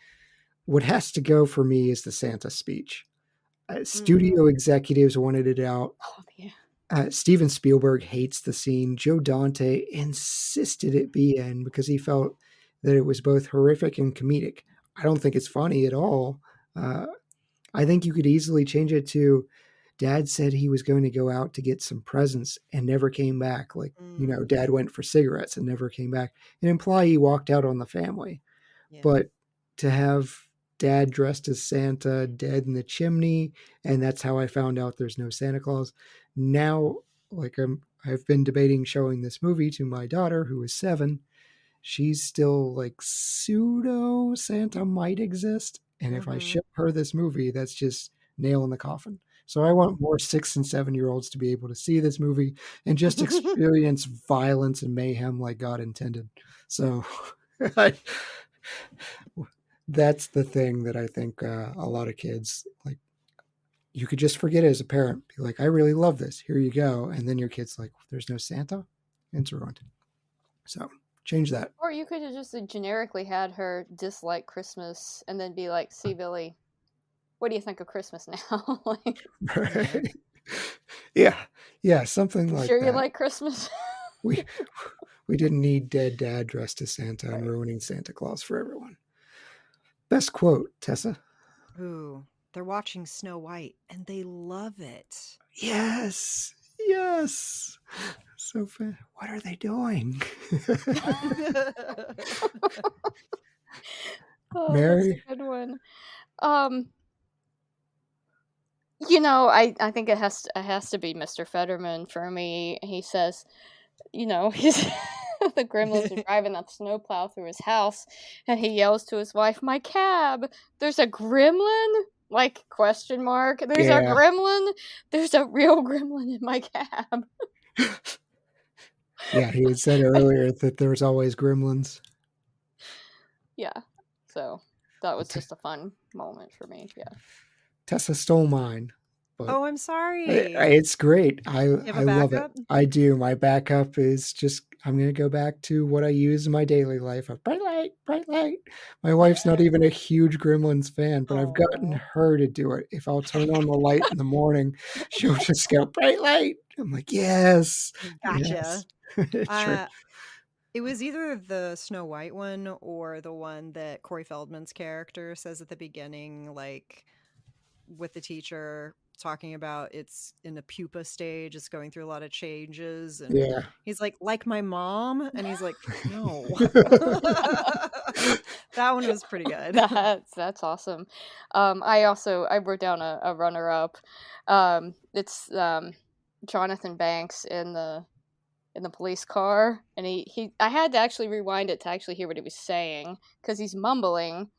what has to go for me is the Santa speech. Studio executives wanted it out. Oh, yeah. Steven Spielberg hates the scene. Joe Dante insisted it be in because he felt that it was both horrific and comedic. I don't think it's funny at all. I think you could easily change it to Dad said he was going to go out to get some presents and never came back. Like, Dad went for cigarettes and never came back. And imply he walked out on the family. Yeah. But to have Dad dressed as Santa, dead in the chimney, and that's how I found out there's no Santa Claus. Now, I've been debating showing this movie to my daughter, who is 7. She's still like pseudo Santa might exist. And if I Mhm. ship her this movie, that's just nail in the coffin. So I want more 6 and 7-year-olds to be able to see this movie and just experience violence and mayhem like God intended. So I, that's the thing that I think a lot of kids like. You could just forget it as a parent. Be like, I really love this. Here you go. And then your kid's like, there's no Santa? It's ruined. So change that. Or you could have just generically had her dislike Christmas and then be like, see, Billy, what do you think of Christmas now? Like, Right? Yeah. Yeah. Something like sure that. you like Christmas? we didn't need dead dad dressed as Santa and ruining Santa Claus for everyone. Best quote, Tessa. Ooh, they're watching Snow White and they love it. Yes. Yes. So fun. What are they doing? Oh, Mary? that's a good one. You know, I think it has to be Mr. Fetterman for me. He says, you know, he's the gremlins are driving that snowplow through his house, and he yells to his wife, "My cab! There's a gremlin?" Like, question mark. There's a Yeah. gremlin? There's a real gremlin in my cab. Yeah, he had said earlier that there was always gremlins. Yeah. So that was just a fun moment for me. Yeah. Tessa stole mine. But Oh, I'm sorry. it's great. I have a love it. backup? I do. My backup is just, I'm going to go back to what I use in my daily life of bright light, bright light. My wife's not even a huge Gremlins fan, but I've gotten Aw. her to do it. If I'll turn on the light in the morning, she'll just go, bright light. I'm like, yes. Gotcha. Yes. It's true. It was either the Snow White one or the one that Corey Feldman's character says at the beginning, like with the teacher talking about it's in the pupa stage, it's going through a lot of changes, and Yeah. he's like my mom, and he's like, no. That one was pretty good. That's awesome. I wrote down a runner up. It's Jonathan Banks in the police car, and he I had to actually rewind it to actually hear what he was saying because he's mumbling.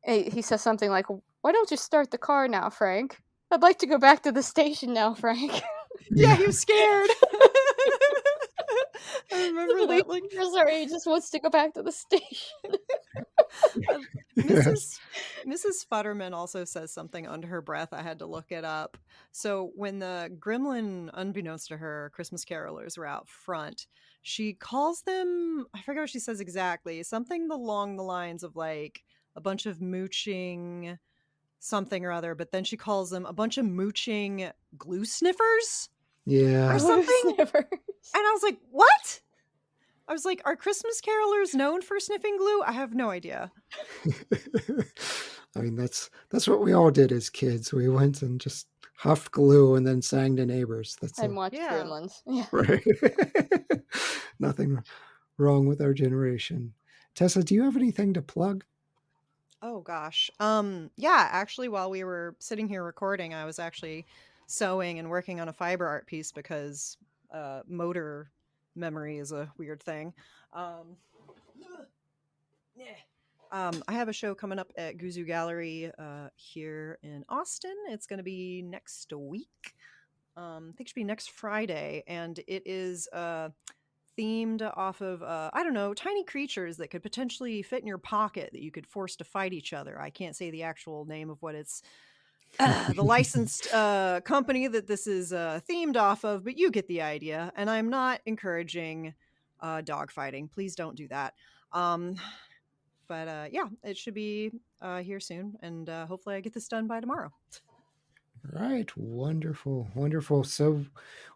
He says something like, "Why don't you start the car now, Frank? I'd like to go back to the station now, Frank." Yeah, he was scared. I remember that. Like, sorry, he just wants to go back to the station. Yes. Mrs. Futterman also says something under her breath. I had to look it up. So when the gremlin, unbeknownst to her, Christmas carolers were out front, she calls them, I forget what she says exactly, something along the lines of like a bunch of mooching something or other, but then she calls them a bunch of mooching glue sniffers Yeah. or something. And I was like, what? I was like, are Christmas carolers known for sniffing glue? I have no idea. I mean, that's what we all did as kids. We went and just huffed glue and then sang to neighbors. That's And watch Yeah. Gremlins. Yeah. right. Nothing wrong with our generation. Tessa, do you have anything to plug? Oh gosh. Yeah, actually while we were sitting here recording, I was actually sewing and working on a fiber art piece because motor memory is a weird thing. I have a show coming up at Guzu Gallery here in Austin. It's going to be next week. I think it should be next Friday, and it is themed off of I don't know, tiny creatures that could potentially fit in your pocket that you could force to fight each other. I can't say the actual name of what it's the licensed company that this is themed off of, but you get the idea. And I'm not encouraging dog fighting. Please don't do that. But yeah, it should be here soon, and hopefully I get this done by tomorrow. Right. Wonderful. Wonderful. So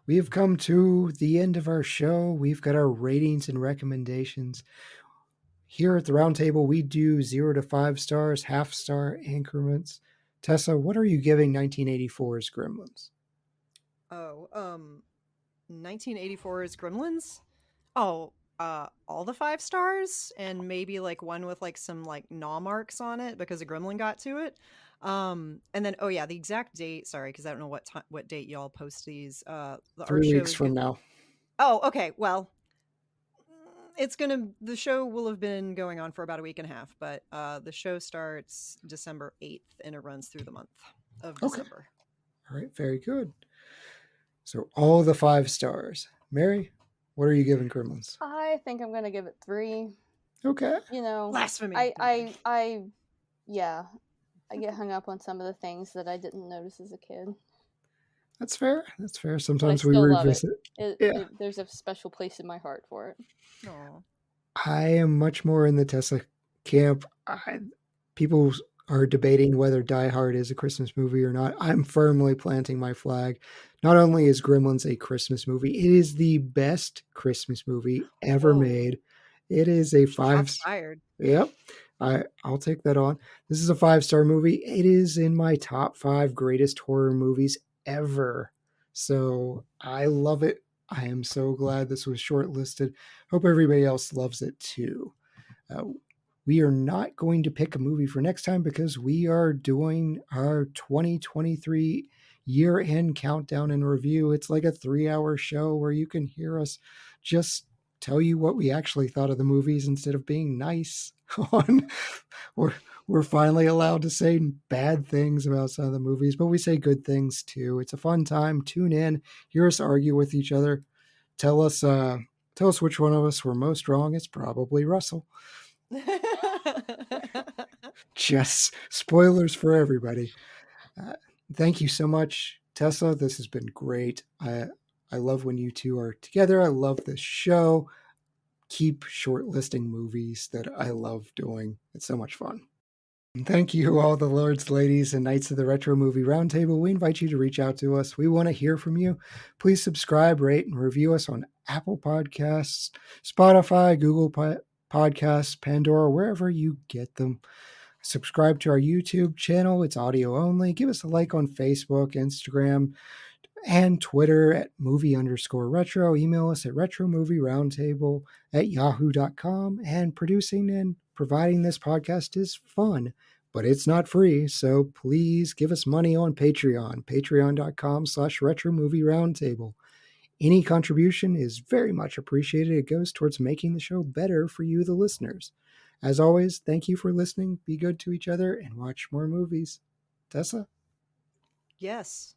we've come to the end of our show. We've got our ratings and recommendations. Here at the Roundtable, we do 0 to 5 stars, half-star increments. Tessa, what are you giving 1984's Gremlins? Oh, 1984's Gremlins? Oh, all the 5 stars, and maybe like one with like some like gnaw marks on it because a gremlin got to it. And then the exact date, sorry, because I don't know what date y'all post these. 3 weeks from now. Oh, okay. Well, The show will have been going on for about a week and a half, but the show starts December 8th and it runs through the month of December. All right, very good. So all the 5 stars. Mary, what are you giving Gremlins? I think I'm gonna give it 3. Okay. You know, Blasphemy. I get hung up on some of the things that I didn't notice as a kid. That's fair. That's fair. But I Sometimes we still love revisit. it. There's a special place in my heart for it. Aw. I am much more in the Tessa camp. People are debating whether Die Hard is a Christmas movie or not. I'm firmly planting my flag. Not only is Gremlins a Christmas movie, it is the best Christmas movie ever Whoa. made. It is a 5. Shots fired. Yep. I'll take that on. This is a 5-star movie. It is in my top 5 greatest horror movies ever. So I love it. I am so glad this was shortlisted. Hope everybody else loves it too. We are not going to pick a movie for next time because we are doing our 2023 year-end countdown and review. It's like a 3-hour show where you can hear us just tell you what we actually thought of the movies instead of being nice on. We're finally allowed to say bad things about some of the movies, but we say good things too. It's a fun time. Tune in, hear us argue with each other. Tell us which one of us were most wrong. It's probably Russell. Just spoilers for everybody. Thank you so much, Tessa. This has been great. I love when you two are together. I love this show. Keep shortlisting movies that I love doing. It's so much fun. And thank you, all the lords, ladies, and knights of the Retro Movie Roundtable. We invite you to reach out to us. We want to hear from you. Please subscribe, rate, and review us on Apple Podcasts, Spotify, Google Podcasts, Pandora, wherever you get them. Subscribe to our YouTube channel. It's audio only. Give us a like on Facebook, Instagram, and Twitter at movie_retro. Email us at retromovieroundtable@yahoo.com. And producing and providing this podcast is fun, but it's not free. So please give us money on Patreon, patreon.com/retromovieroundtable. Any contribution is very much appreciated. It goes towards making the show better for you, the listeners. As always, thank you for listening. Be good to each other and watch more movies. Tessa? Yes.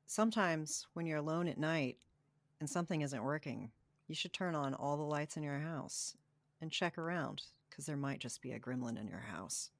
Sometimes when you're alone at night and something isn't working, you should turn on all the lights in your house and check around because there might just be a gremlin in your house.